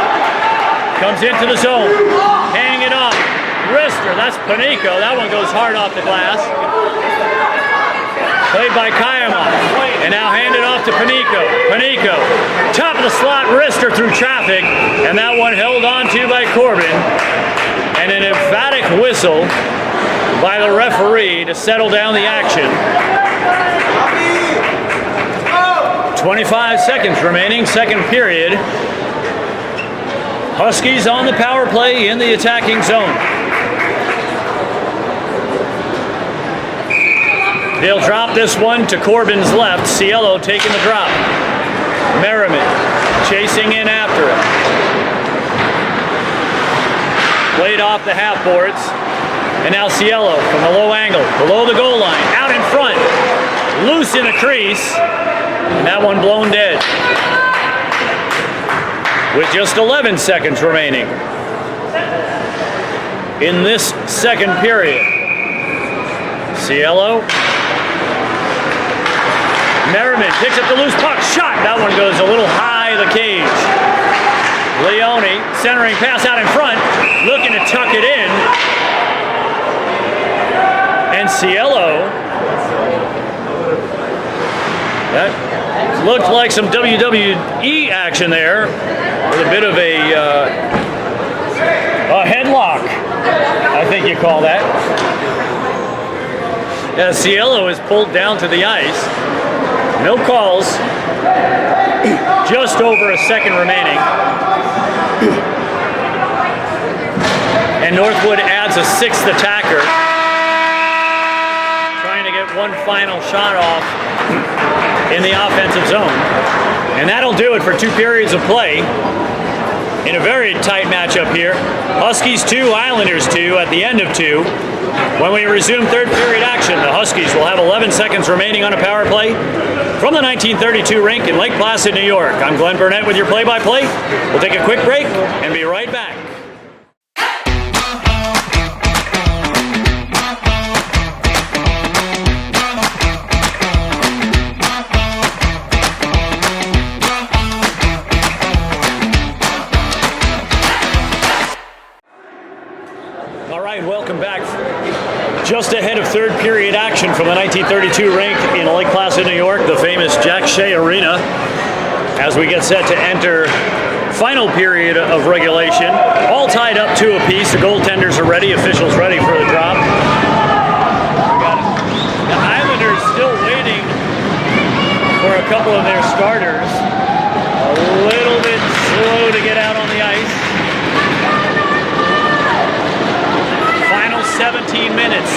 Speaker 1: comes into the zone. Handing it off. Wrister, that's Panico. That one goes hard off the glass. Played by Kayamov. And now handed off to Panico. Panico, top of the slot, Wrister through traffic. And that one held on to by Corbin. And an emphatic whistle by the referee to settle down the action. 25 seconds remaining, second period. Huskies on the power play in the attacking zone. They'll drop this one to Corbin's left. Cielo taking the drop. Merriman chasing in after him. Played off the half boards. And now Cielo from the low angle, below the goal line, out in front. Loose in the crease. And that one blown dead. With just 11 seconds remaining in this second period. Cielo. Merriman picks up the loose puck. Shot. That one goes a little high the cage. Leone centering pass out in front. Looking to tuck it in. And Cielo. That looked like some WWE action there. With a bit of a headlock, I think you call that. Yeah, Cielo is pulled down to the ice. No calls. Just over a second remaining. And Northwood adds a 6th attacker. Trying to get one final shot off in the offensive zone. And that'll do it for 2 periods of play in a very tight matchup here. Huskies 2, Islanders 2 at the end of 2. When we resume third period action, the Huskies will have 11 seconds remaining on a power play from the 1932 rink in Lake Placid, New York. I'm Glenn Burnett with your play-by-play. We'll take a quick break and be right back. Welcome back. Just ahead of third period action from the 1932 rink in Lake Placid, New York, the famous Jack Shea Arena, as we get set to enter final period of regulation. All tied up 2 apiece. The goaltenders are ready, officials ready for the drop. We got the Islanders still waiting for a couple of their starters. A little bit slow to get out on the ice. minutes.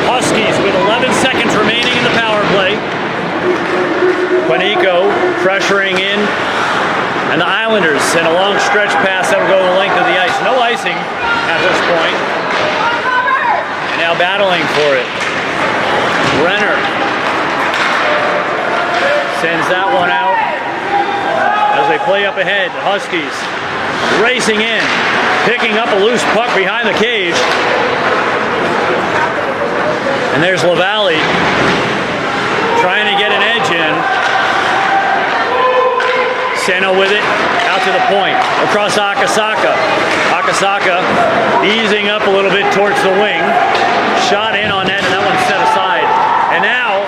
Speaker 1: Huskies with 11 seconds remaining in the power play. Panico pressuring in, and the Islanders send a long stretch pass that will go the length of the ice. No icing at this point. And now battling for it. Renner sends that one out as they play up ahead. The Huskies racing in, picking up a loose puck behind the cage. And there's LaValle trying to get an edge in. Senna with it, out to the point, across Akasaka. Akasaka easing up a little bit towards the wing. Shot in on net, and that one's set aside. And now,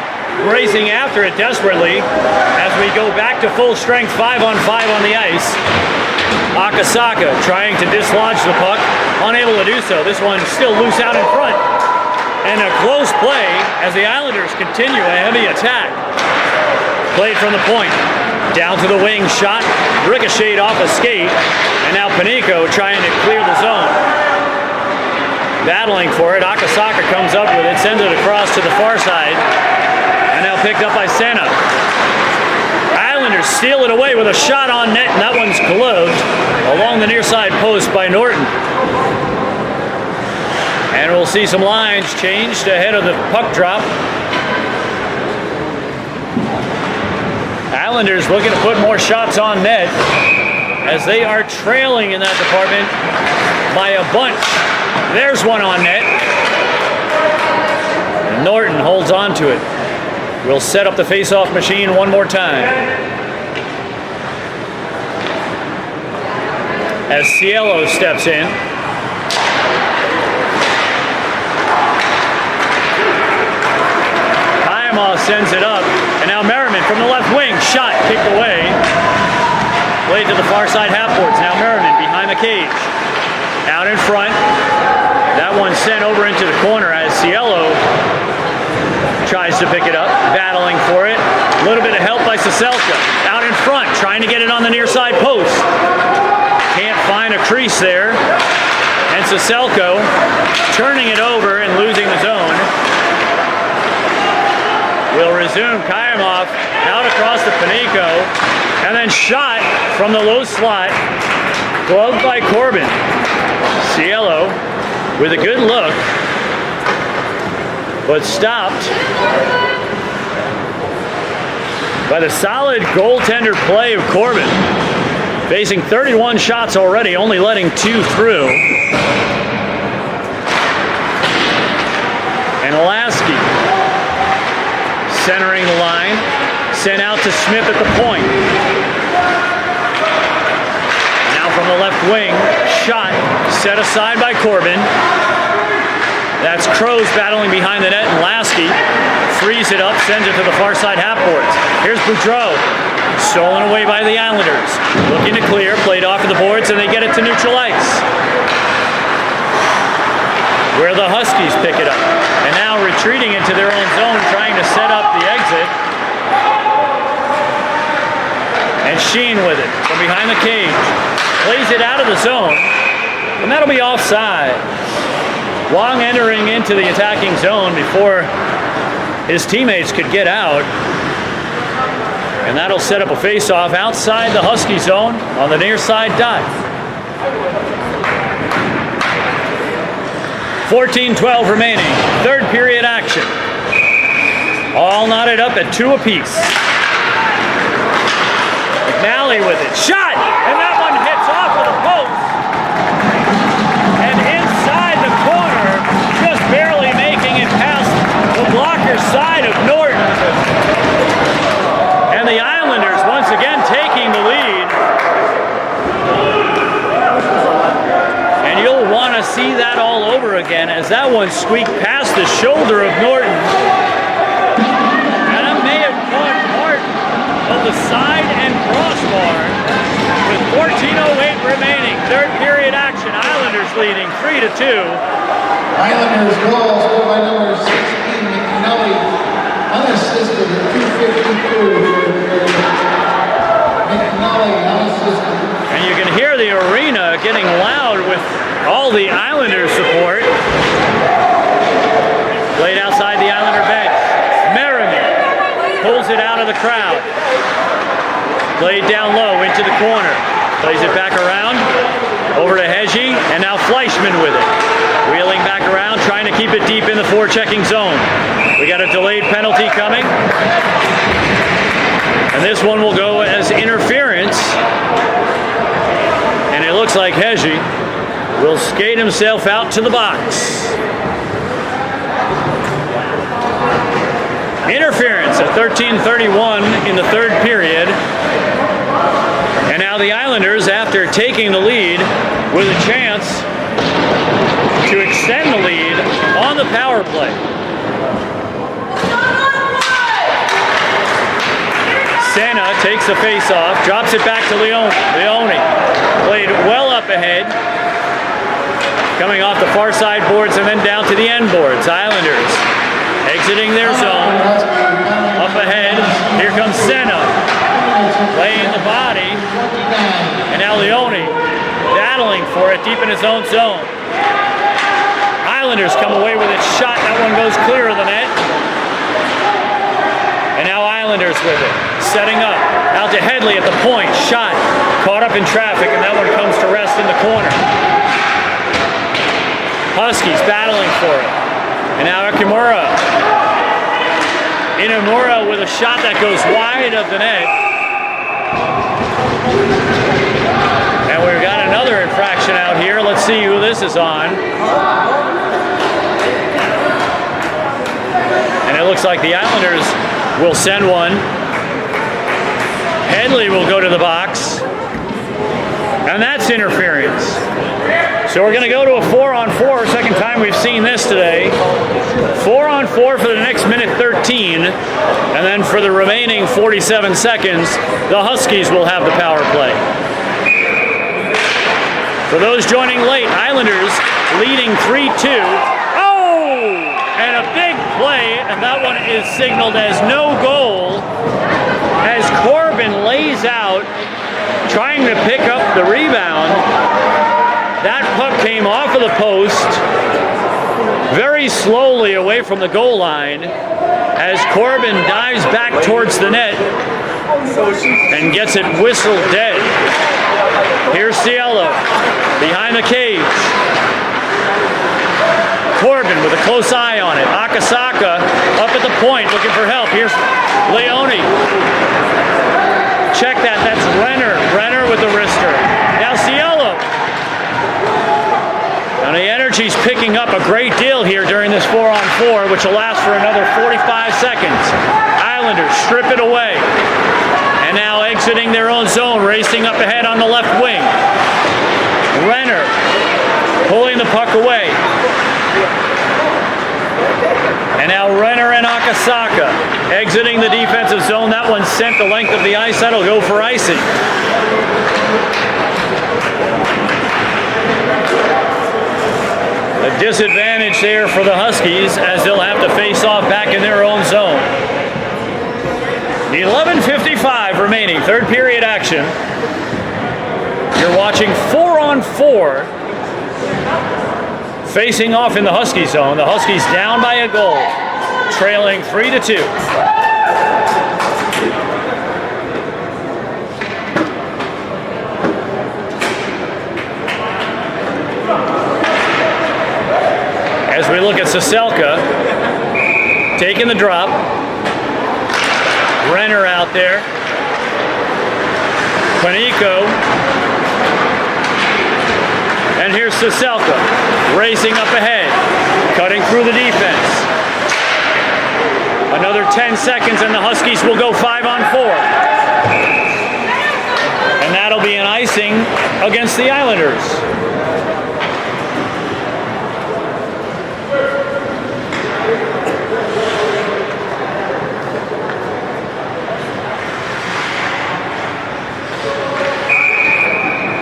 Speaker 1: racing after it desperately, as we go back to full strength 5-on-5 on the ice. Akasaka trying to dislodge the puck, unable to do so. This one's still loose out in front. And a close play as the Islanders continue a heavy attack. Played from the point. Down to the wing, shot, ricocheted off a skate, and now Panico trying to clear the zone. Battling for it, Akasaka comes up with it, sends it across to the far side, and now picked up by Senna. Islanders steal it away with a shot on net, and that one's gloved along the near side post by Norton. And we'll see some lines changed ahead of the puck drop. Islanders looking to put more shots on net as they are trailing in that department by a bunch. There's one on net. And Norton holds on to it. We'll set up the face-off machine one more time. As Cielo steps in. Sends it up, and now Merriman from the left wing, shot, kicked away. Played to the far side half-boards. Now Merriman behind the cage. Out in front. That one sent over into the corner as Cielo tries to pick it up, battling for it. A little bit of help by Saselka. Out in front, trying to get it on the near side post. Can't find a crease there. And Saselko turning it over and losing the zone. Will resume. Kayamov out across the Panico, and then shot from the low slot, gloved by Corbin. Cielo with a good look, but stopped by the solid goaltender play of Corbin. Facing 31 shots already, only letting 2 through. And Lasky centering the line, sent out to Smith at the point. Now from the left wing, shot, set aside by Corbin. That's Crows battling behind the net, and Lasky frees it up, sends it to the far side half-boards. Here's Boudreau, stolen away by the Islanders. Looking to clear, played off of the boards, and they get it to neutral ice, where the Huskies pick it up. And now retreating into their own zone, trying to set up the exit. And Sheen with it from behind the cage. Plays it out of the zone, and that'll be offside. Wong entering into the attacking zone before his teammates could get out. And that'll set up a face-off outside the Husky zone on the near side dot. 14-12 remaining. Third period action. All knotted up at 2 apiece. McNally with it. Shot! And that one hits off of the post. And inside the corner, just barely making it past the blocker side of Norton. And the Islanders once again taking the lead. And you'll want to see that all over again as that one squeaked past the shoulder of Norton. And that may have caught part of the side and crossbar with 14:08 remaining. Third period action. Islanders leading 3-2.
Speaker 3: Islanders goal scored by number 16, McNally, unassisted at 2:52. McNally unassisted.
Speaker 1: And you can hear the arena getting loud with all the Islanders support. of the crowd. Played down low into the corner. Plays it back around, over to Heggie, and now Fleischman with it. Wheeling back around, trying to keep it deep in the forechecking zone. We got a delayed penalty coming. And this one will go as interference. And it looks like Heggie will skate himself out to the box. Interference at 13:31 in the third period. And now the Islanders, after taking the lead, with a chance to extend the lead on the power play. Senna takes the face-off, drops it back to Leone. Leone played well up ahead, coming off the far side boards and then down to the end boards. Islanders exiting their zone. Up ahead, here comes Senna, laying the body, and now Leone battling for it deep in his own zone. Islanders come away with a shot. That one goes clear of the net. And now Islanders with it, setting up. Out to Headley at the point, shot, caught up in traffic, and that one comes to rest in the corner. Huskies battling for it. And now Ikamura. Inamura with a shot that goes wide of the net. And we've got another infraction out here. Let's see who this is on. And it looks like the Islanders will send one. Headley will go to the box. And that's interference. So we're going to go to a 4-on-4, second time we've seen this today. 4-on-4 for the next minute 13, and then for the remaining 47 seconds, the Huskies will have the power play. For those joining late, Islanders leading 3-2. Oh! And a big play, and that one is signaled as no goal, as Corbin lays out, trying to pick up the rebound. That puck came off of the post very slowly away from the goal line as Corbin dives back towards the net and gets it whistled dead. Here's Cielo behind the cage. Corbin with a close eye on it. Akasaka up at the point looking for help. Here's Leone. Check that, that's Renner. Renner with the wrister. Now Cielo. And the energy's picking up a great deal here during this 4-on-4, which will last for another 45 seconds. Islanders strip it away. And now exiting their own zone, racing up ahead on the left wing. Renner pulling the puck away. And now Renner and Akasaka exiting the defensive zone. That one sent the length of the ice. That'll go for icing. A disadvantage there for the Huskies as they'll have to face off back in their own zone. 11:55 remaining, third period action. You're watching 4-on-4 facing off in the Husky zone. The Huskies down by a goal, trailing 3-2. As we look at Saselka, taking the drop. Renner out there. Panico. And here's Saselka, racing up ahead, cutting through the defense. Another 10 seconds and the Huskies will go 5-on-4. And that'll be an icing against the Islanders.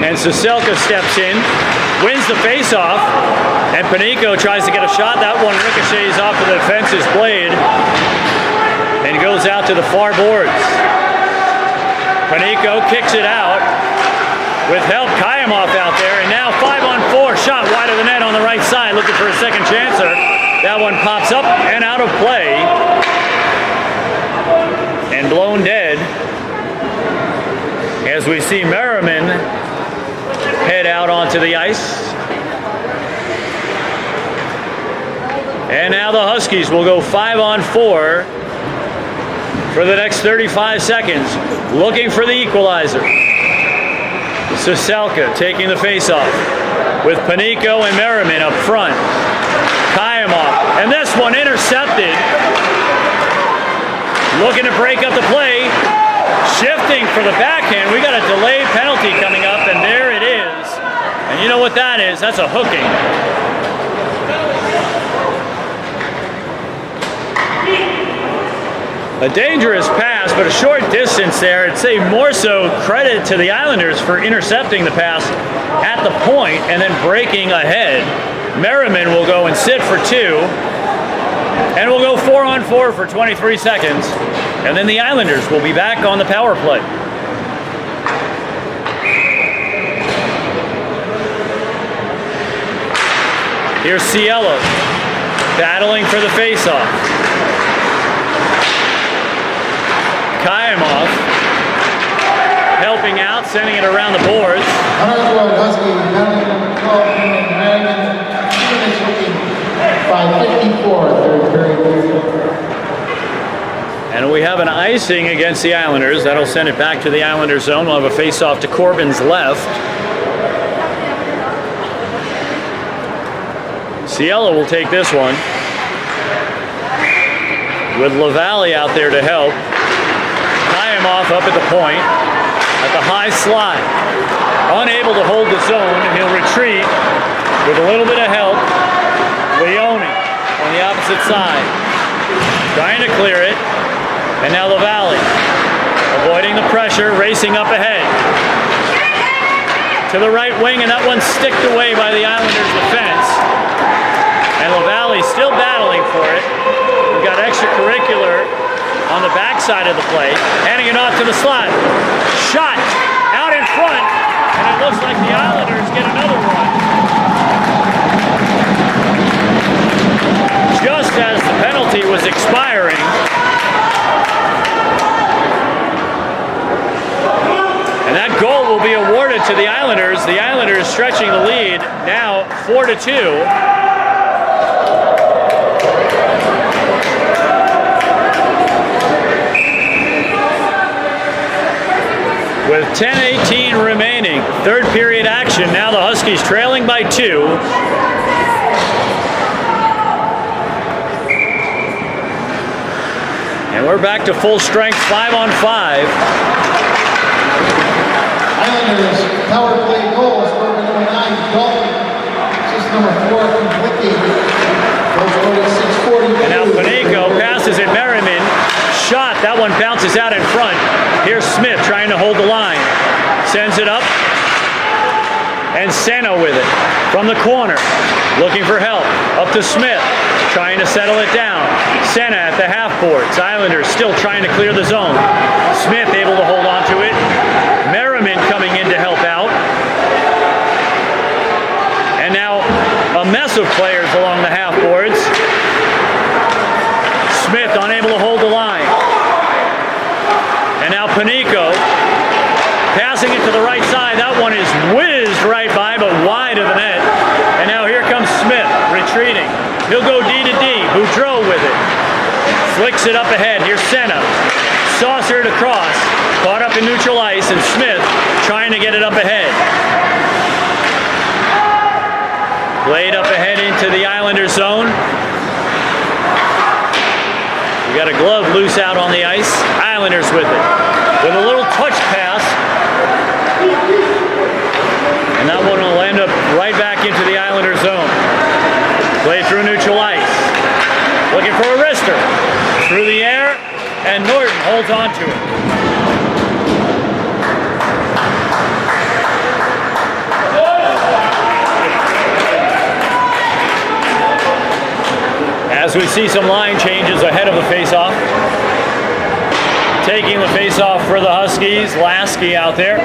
Speaker 1: And Saselka steps in, wins the face-off, and Panico tries to get a shot. That one ricochets off of the defense's blade and goes out to the far boards. Panico kicks it out with help. Kayamov out there, and now 5-on-4, shot wide of the net on the right side, looking for a second chancer. That one pops up and out of play. and blown dead as we see Merriman head out onto the ice. And now the Huskies will go 5-on-4 for the next 35 seconds, looking for the equalizer. Soselka taking the face-off with Panico and Merriman up front. Kayamov, and this one intercepted. Looking to break up the play. Shifting for the backhand. We got a delayed penalty coming up, and there it is. And you know what that is? That's a hooking. A dangerous pass, but a short distance there. I'd say more so credit to the Islanders for intercepting the pass at the point and then breaking ahead. Merriman will go and sit for 2. And we'll go 4-on-4 for 23 seconds. And then the Islanders will be back on the power play. Here's Cielo battling for the faceoff. Kayamov helping out, sending it around the boards.
Speaker 3: Northwood Husky, penalty number 12, Merriman, finishing by 54, third period.
Speaker 1: And we have an icing against the Islanders. That'll send it back to the Islanders zone. We'll have a face-off to Corbin's left. Cielo will take this one, with LaValle out there to help. Kayamov up at the point, at the high slot. Unable to hold the zone, he'll retreat with a little bit of help. Leone on the opposite side, trying to clear it. And now LaValle, avoiding the pressure, racing up ahead. To the right wing, and that one's sticked away by the Islanders' defense. And LaValle still battling for it. We've got extracurricular on the backside of the play, handing it off to the slot. Shot out in front, and it looks like the Islanders get another one. Just as the penalty was expiring. And that goal will be awarded to the Islanders. The Islanders stretching the lead now 4-2. With 10:18 remaining, third period action. Now the Huskies trailing by 2. And we're back to full strength, 5-on-5.
Speaker 3: Islanders power play goal, scored by number 9, Dalton. Assist number 4, Complicki. Goal scored at 6:42.
Speaker 1: And now Panico passes it, Merriman. Shot, that one bounces out in front. Here's Smith trying to hold the line. Sends it up. And Senna with it from the corner. Looking for help. Up to Smith. Trying to settle it down. Senna at the half boards. Islanders still trying to clear the zone. Smith able to hold on to it. Merriman coming in to help out. And now a mess of players along the half boards. Smith unable to hold the line. And now Panico passing it to the right side. That one is whizzed right by, but wide of the net. And now here comes Smith retreating. He'll go D to D. Boudreau with it. Flicks it up ahead. Here's Senna. Saucered across. Caught up in neutral ice, and Smith trying to get it up ahead. Played up ahead into the Islanders zone. We got a glove loose out on the ice. Islanders with it. With a little touch pass. And that one will end up right back into the Islanders zone. Play through neutral ice. Looking for a wrister. Through the air, and Norton holds on to it. As we see some line changes ahead of the face-off. Taking the face-off for the Huskies, Lasky out there.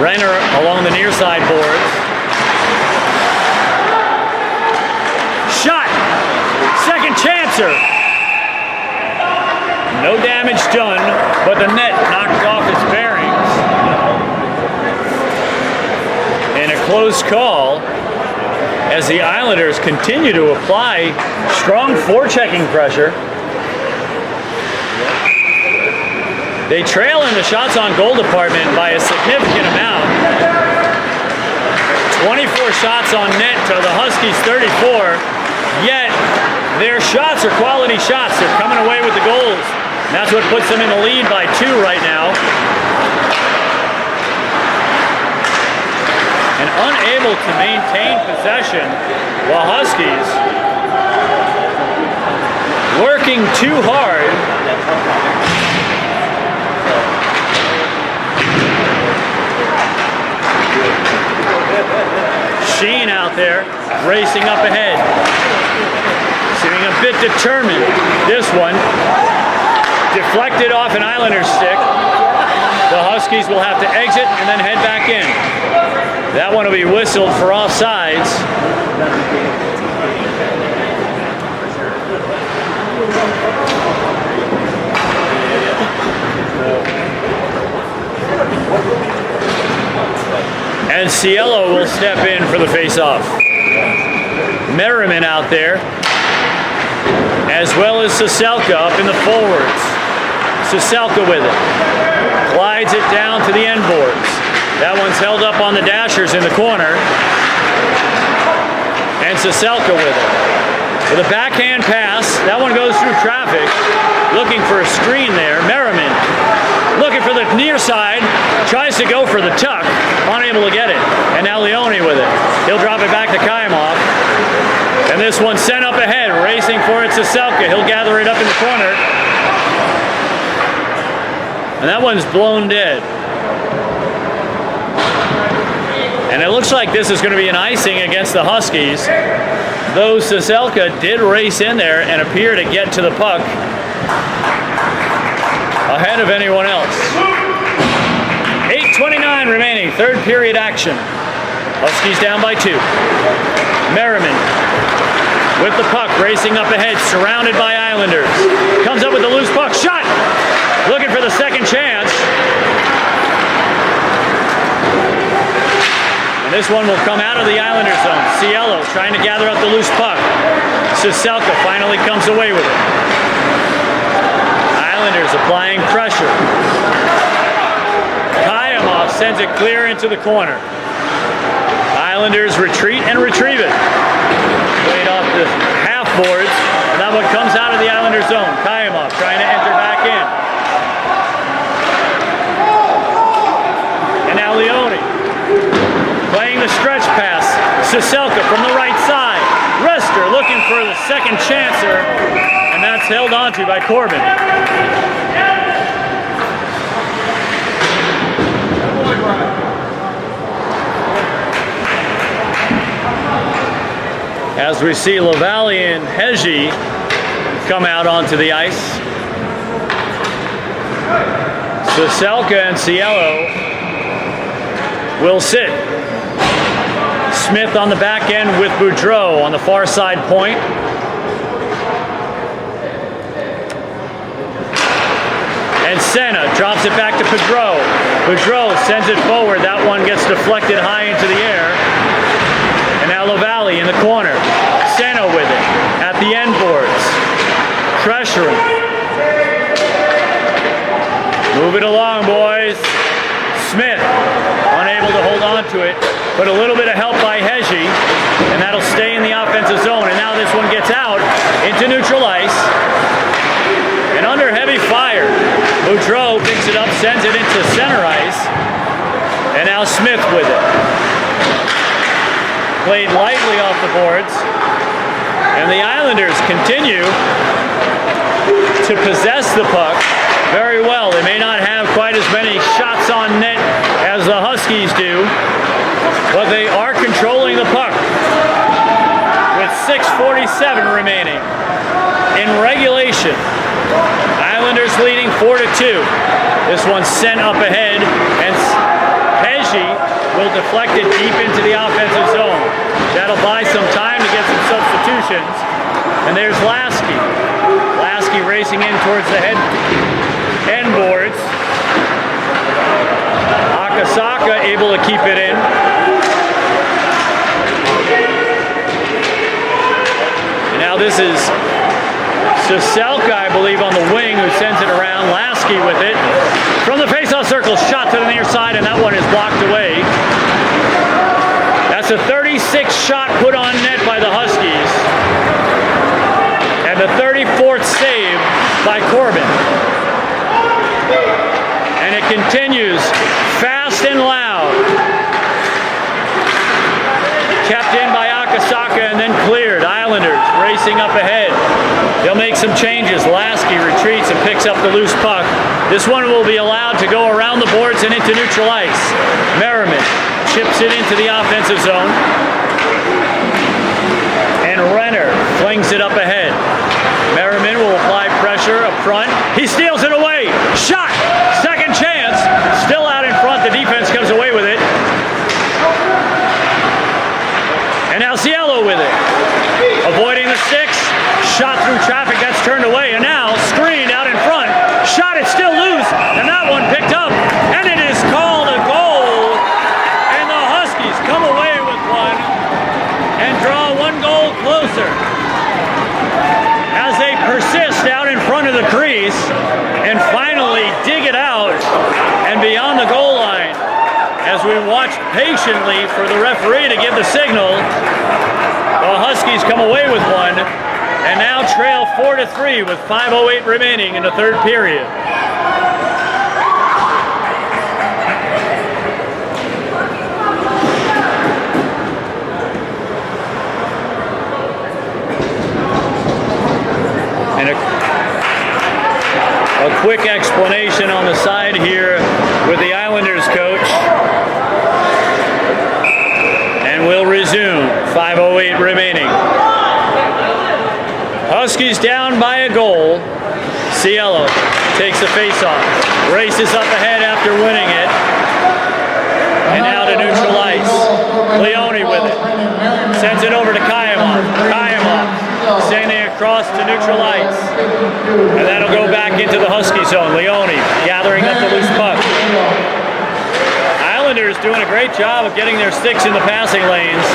Speaker 1: Renner along the near side boards. Shot! Second chance chancer. No damage done, but the net knocked off its bearings. And a close call as the Islanders continue to apply strong forechecking pressure. They trail in the shots on goal department by a significant amount. 24 shots on net to the Huskies 34, yet their shots are quality shots. They're coming away with the goals. And that's what puts them in the lead by 2 right now. And unable to maintain possession, the Huskies working too hard. Sheen out there, racing up ahead. Seeming a bit determined. This one, deflected off an Islanders stick. The Huskies will have to exit and then head back in. That one will be whistled for offsides. And Cielo will step in for the face-off. Merriman out there, as well as Soselka up in the forwards. Soselka with it. Glides it down to the end boards. That one's held up on the dashers in the corner. And Soselka with it. With a backhand pass, that one goes through traffic. Looking for a screen there. Merriman looking for the near side. Tries to go for the tuck. Unable to get it. And now Leone with it. He'll drop it back to Kaimov. And this one sent up ahead. Racing for it, Soselka. He'll gather it up in the corner. And that one's blown dead. And it looks like this is going to be an icing against the Huskies. Though Soselka did race in there and appear to get to the puck ahead of anyone else. 8:29 remaining, third period action. Huskies down by 2. Merriman with the puck, racing up ahead, surrounded by Islanders. Comes up with the loose puck, shot! Looking for the second chance. And this one will come out of the Islander zone. Cielo trying to gather up the loose puck. Soselka finally comes away with it. Islanders applying pressure. Kaimov sends it clear into the corner. Islanders retreat and retrieve it. Played off the half boards. And that one comes out of the Islander zone. Kaimov trying to enter back in. And now Leone. Playing the stretch pass. Soselka from the right side. Rester looking for the second chancer. And that's held onto by Corbin. As we see LaValle and Hegyi come out onto the ice. Soselka and Cielo will sit. Smith on the back end with Boudreau on the far side point. And Senna drops it back to Boudreau. Boudreau sends it forward. That one gets deflected high into the air. And now LaValle in the corner. Senna with it at the end boards. Pressuring. Move it along, boys. Smith unable to hold on to it, but a little bit of help by Hegyi, and that'll stay in the offensive zone. And now this one gets out into neutral ice, and under heavy fire, Boudreau picks it up, sends it into center ice, and now Smith with it. Played lightly off the boards, and the Islanders continue to possess the puck very well. They may not have quite as many shots on net as the Huskies do, but they are controlling the puck with 6:47 remaining in regulation. Islanders leading 4-2. This one's sent up ahead, and Hegyi will deflect it deep into the offensive zone. That'll buy some time to get some substitutions. And there's Lasky. racing in towards the end boards. Akasaka able to keep it in. And now this is Saselka, I believe, on the wing, who sends it around. Lasky with it. From the face-off circle, shot to the near side, and that one is blocked away. That's a 36 shot put on net by the Huskies. And the 34th save by Corbin. And it continues fast and loud. Kept in by Akasaka and then cleared. Islanders racing up ahead. They'll make some changes. Lasky retreats and picks up the loose puck. This one will be allowed to go around the boards and into neutral ice. Merriman chips it into the offensive zone. And Renner flings it up ahead. Merriman will apply pressure up front. He steals it away. Shot! Second chance. Still out in front. The defense comes away with it. And now Cielo with it. Avoiding the six. Shot through traffic. That's turned away. And now screened out in front. Shot. It's still loose. And that one picked up. And it is called a goal. And the Huskies come away with one and draw one goal closer as they persist out in front of the crease and finally dig it out and beyond the goal line. As we watch patiently for the referee to give the signal, the Huskies come away with one and now trail 4-3 with 5:08 remaining in the third period. And a quick explanation on the side here with the Islanders coach. And we'll resume. 5:08 remaining. Huskies down by a goal. Cielo takes the face-off. Races up ahead after winning it. And now to neutral ice. Leone with it. Sends it over to Kayamov. Kayamov sending across to neutral ice. And that'll go back into the Husky zone. Leone gathering up the loose puck. Islanders doing a great job of getting their sticks in the passing lanes.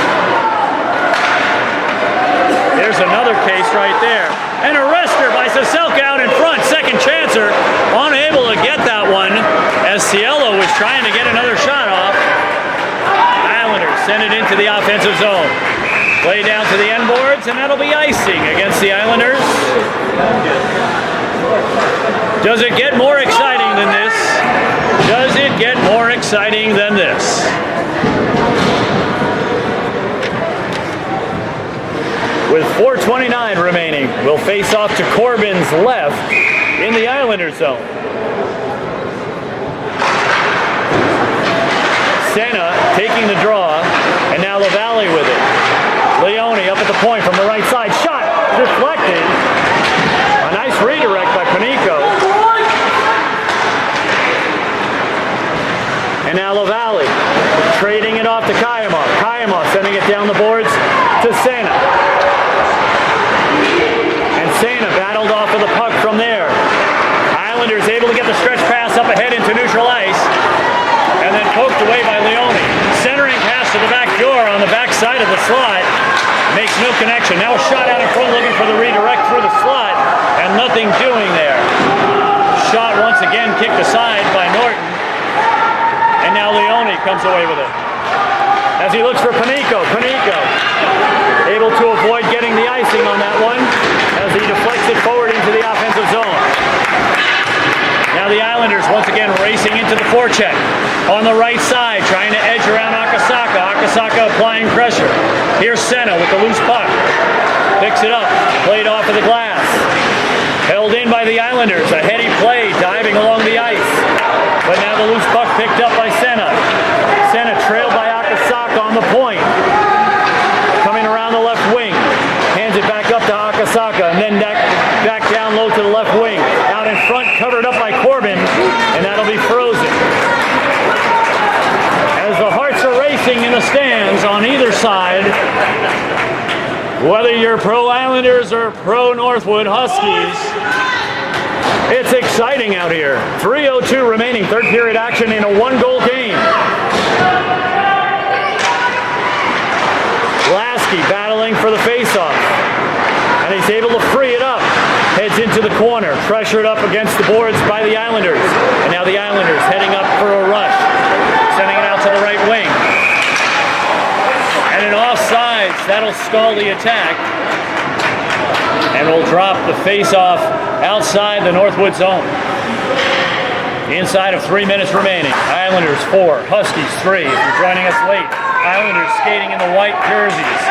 Speaker 1: There's another case right there. An arrester by Saselka out in front. Second chancer. Unable to get that one as Cielo was trying to get another shot off. Islanders send it into the offensive zone. Play down to the end boards, and that'll be icing against the Islanders. Does it get more exciting than this? Does it get more exciting than this? With 4:29 remaining, we'll face off to Corbin's left in the Islanders zone. Senna taking the draw, and now LaValle with it. Leone up at the point from the right side. Shot deflected. A nice redirect by Panico. And now LaValle trading it off to Kayamov. Kayamov sending it down the boards to Senna. And Senna battled off of the puck from there. Islanders able to get the stretch pass up ahead into neutral ice. And then poked away by Leone. Centering pass to the back door on the back side of the slot. Makes no connection. Now a shot out in front looking for the redirect through the slot. And nothing doing there. Shot once again kicked aside by Norton. And now Leone comes away with it. As he looks for Panico. Panico able to avoid getting the icing on that one as he deflects it forward into the offensive zone. Now the Islanders once again racing into the forecheck. On the right side, trying to edge around Akasaka. Akasaka applying pressure. Here's Senna with the loose puck. Picks it up, played off of the glass. Held in by the Islanders. A heady play, diving along the ice. But now the loose puck picked up by Senna. Senna trailed by Akasaka on the point. Coming around the left wing. Hands it back up to Akasaka and then back down low to the left wing. Out in front, covered up by Corbin, and that'll be frozen. As the hearts are racing in the stands on either side, whether you're pro Islanders or pro Northwood Huskies, It's exciting out here. 3:02 remaining, third period action in a 1-goal game. Lasky battling for the faceoff. And he's able to free it up. Heads into the corner, pressured up against the boards by the Islanders. And now the Islanders heading up for a rush. Sending it out to the right wing. And an offsides, that'll stall the attack. And will drop the face-off outside the Northwood zone. Inside of 3 minutes remaining. Islanders 4, Huskies 3. If you're joining us late, Islanders skating in the white jerseys.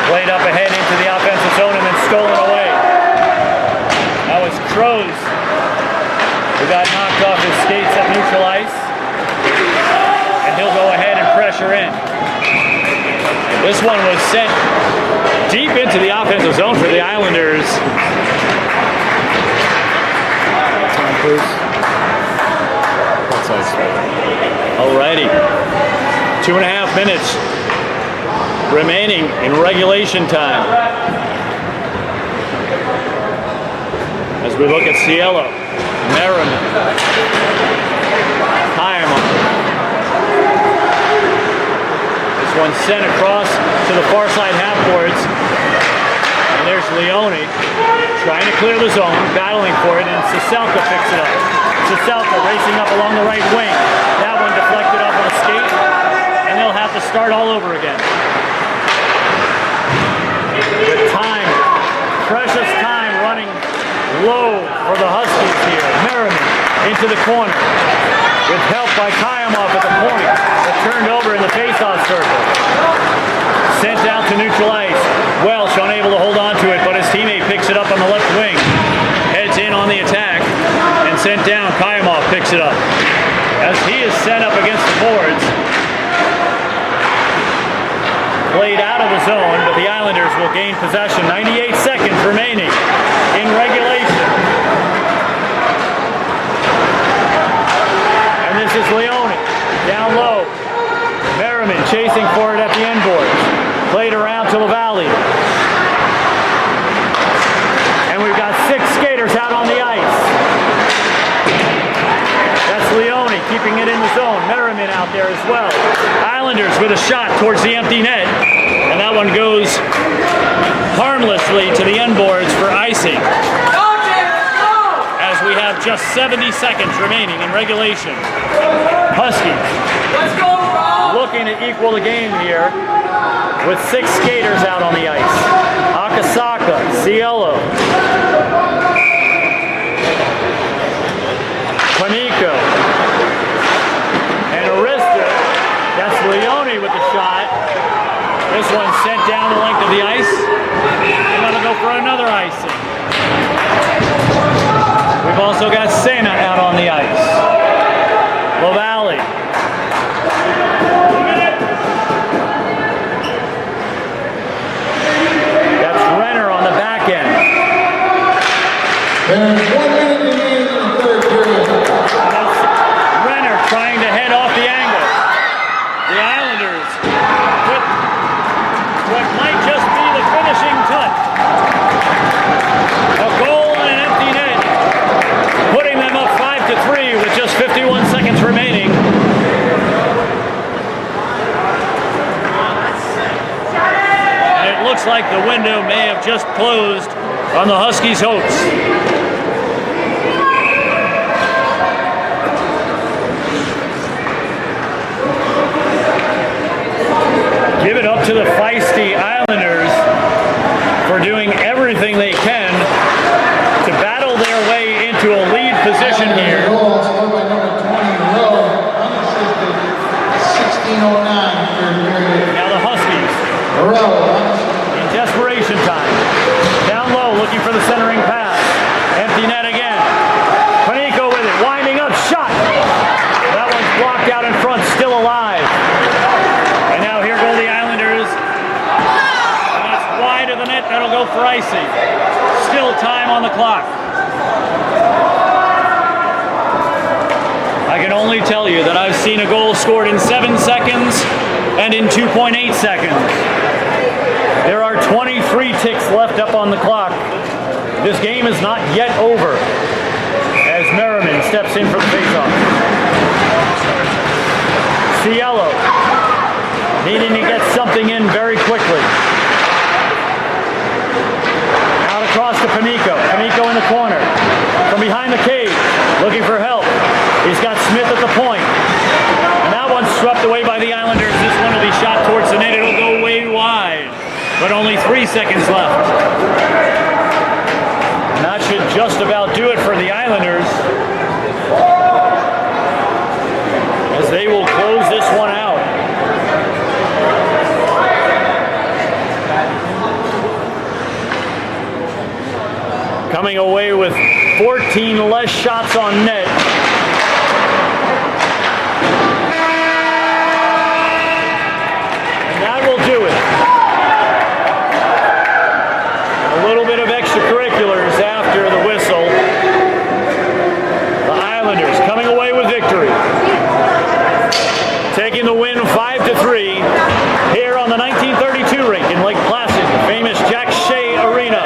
Speaker 1: Played up ahead into the offensive zone and then stolen away. That was Crows who got knocked off his skates at neutral ice. And he'll go ahead and pressure in. This one was sent deep into the offensive zone for the Islanders.
Speaker 4: Time, please. Outside.
Speaker 1: Alrighty. 2.5 minutes remaining in regulation time. As we look at Cielo, Merriman, Hyman. This one sent across to the far side half boards. And there's Leone trying to clear the zone, battling for it, and Saselka picks it up. Saselka racing up along the right wing. That one deflected off of a skate, and they'll have to start all over again. With time, precious time running low for the Huskies here. Merriman into the corner with help by Kayamov at the point, but turned over in the faceoff circle. Sent out to neutral ice. Welsh unable to hold on to it, but his teammate picks it up on the left wing. Heads in on the attack and sent down. Kayamov picks it up. As he is sent up against the boards. Played out of the zone, but the Islanders will gain possession. 98 seconds remaining in regulation. And this is Leone, down low. Merriman chasing for it at the end boards. Played around to LaValle. And we've got 6 skaters out on the ice. That's Leone keeping it in the zone. Merriman out there as well. Islanders with a shot towards the empty net. And that one goes harmlessly to the end boards for icing. As we have just 70 seconds remaining in regulation. Huskies.
Speaker 2: Let's go, Rob!
Speaker 1: Looking to equal the game here with 6 skaters out on the ice. Akasaka, Cielo, Panico, and Arista. That's Leone with the shot. This one sent down the length of the ice. They're going to go for another icing. We've also got Sena out on the ice. LaValle. That's Renner on the back end.
Speaker 3: There's 1 minute remaining in the third period.
Speaker 1: That's Renner trying to head off the angle. The Islanders with what might just be the finishing touch. A goal and an empty net, putting them up 5-3 with just 51 seconds remaining. And it looks like the window may have just closed on the Huskies' hopes. Give it up to the feisty Islanders for doing everything they can to battle their way into a lead position here.
Speaker 3: Goal scored by number 20 in a row. Unassisted. 16:09 third period.
Speaker 1: Now the Huskies
Speaker 3: A row.
Speaker 1: in desperation time. Down low, looking for the centering pass. Empty net again. Panico with it, winding up, shot. That one's blocked out in front, still alive. And now here go the Islanders. And that's wide of the net, that'll go for icing. Still time on the clock. I can only tell you that I've seen a goal scored in 7 seconds and in 2.8 seconds. There are are 23 ticks left up on the clock. This game is not yet over as Merriman steps in for the faceoff. Cielo needing to get something in very quickly. Out across to Panico. Panico in the corner. From behind the cage, looking for help. He's got Smith at the point. And that one's swept away by the Islanders. This one will be shot towards the net. It'll go way wide. But only 3 seconds left. And that should just about do it for the Islanders, as they will close this one out. Coming away with 14 less shots on net. And that will do it. A little bit of extracurriculars after the whistle. The Islanders coming away with victory. Taking the win 5-3 here on the 1932 rink in Lake Placid, the famous Jack Shea Arena.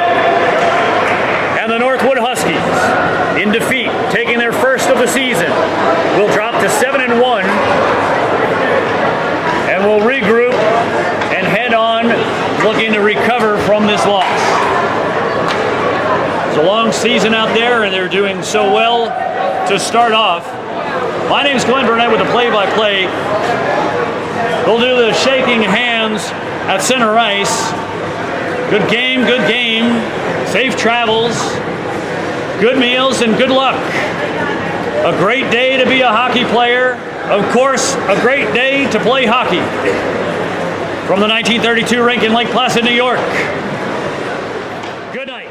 Speaker 1: And the Northwood Huskies, in defeat, taking their first of the season, will drop to 7-1 and will regroup and head on looking to recover from this loss. It's a long season out there and they're doing so well to start off. My name is Glenn Burnett with the play-by-play. We'll do the shaking hands at center ice. Good game, good game. Safe travels, good meals, and good luck. A great day to be a hockey player. Of course, a great day to play hockey. From the 1932 rink in Lake Placid, New York. Good night.